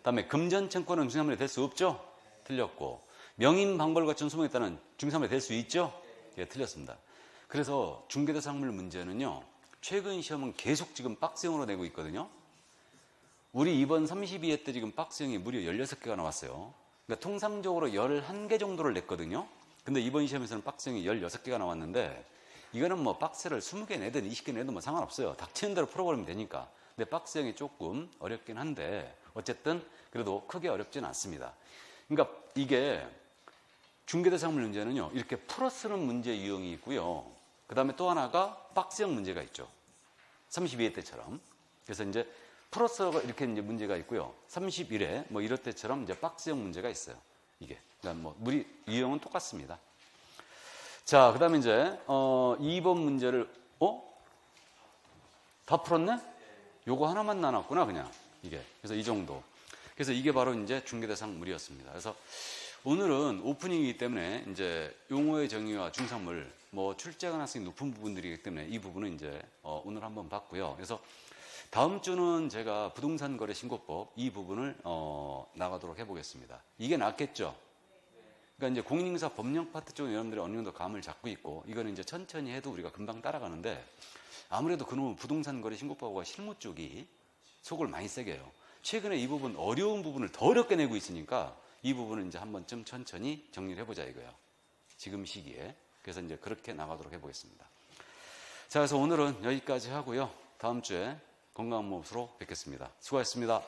다음에 금전채권은 중개사물이 될 수 없죠? 틀렸고. 명인 방법을 갖춘 수목에 따른 중개사물이 될 수 있죠? 예, 틀렸습니다. 그래서 중개대상물 문제는요, 최근 시험은 계속 지금 박스형으로 내고 있거든요. 우리 이번 32회 때 지금 박스형이 무려 16개가 나왔어요. 그러니까 통상적으로 11개 정도를 냈거든요. 근데 이번 시험에서는 박스형이 16개가 나왔는데, 이거는 뭐 박스를 20개 내든 20개 내든 뭐 상관없어요. 닥치는 대로 풀어버리면 되니까. 근데 박스형이 조금 어렵긴 한데 어쨌든 그래도 크게 어렵지는 않습니다. 그러니까 이게 중개대상물 문제는요, 이렇게 풀어쓰는 문제 유형이 있고요. 그 다음에 또 하나가 박스형 문제가 있죠. 32회 때처럼. 그래서 이제 풀어서 이렇게 이제 문제가 있고요. 31회 뭐 이럴 때처럼 이제 박스형 문제가 있어요. 이게. 그러니까 뭐 우리 유형은 똑같습니다. 자, 그 다음에 이제 2번 문제를 다 풀었네? 요거 하나만 나눴구나, 그냥 이게. 그래서 이 정도. 그래서 이게 바로 이제 중개대상물이었습니다. 그래서 오늘은 오프닝이기 때문에 이제 용어의 정의와 중산물, 뭐 출제 가능성이 높은 부분들이기 때문에 이 부분은 이제 오늘 한번 봤고요. 그래서 다음 주는 제가 부동산 거래 신고법 이 부분을 나가도록 해보겠습니다. 이게 낫겠죠? 그러니까 이제 공인인사 법령 파트 쪽은 여러분들이 어느 정도 감을 잡고 있고 이거는 이제 천천히 해도 우리가 금방 따라가는데 아무래도 그놈은 부동산 거래 신고법과 실무 쪽이 속을 많이 세게 해요. 최근에 이 부분 어려운 부분을 더 어렵게 내고 있으니까 이 부분은 이제 한 번쯤 천천히 정리를 해보자 이거예요. 지금 시기에. 그래서 이제 그렇게 나가도록 해보겠습니다. 자, 그래서 오늘은 여기까지 하고요. 다음 주에 건강한 모습으로 뵙겠습니다. 수고하셨습니다.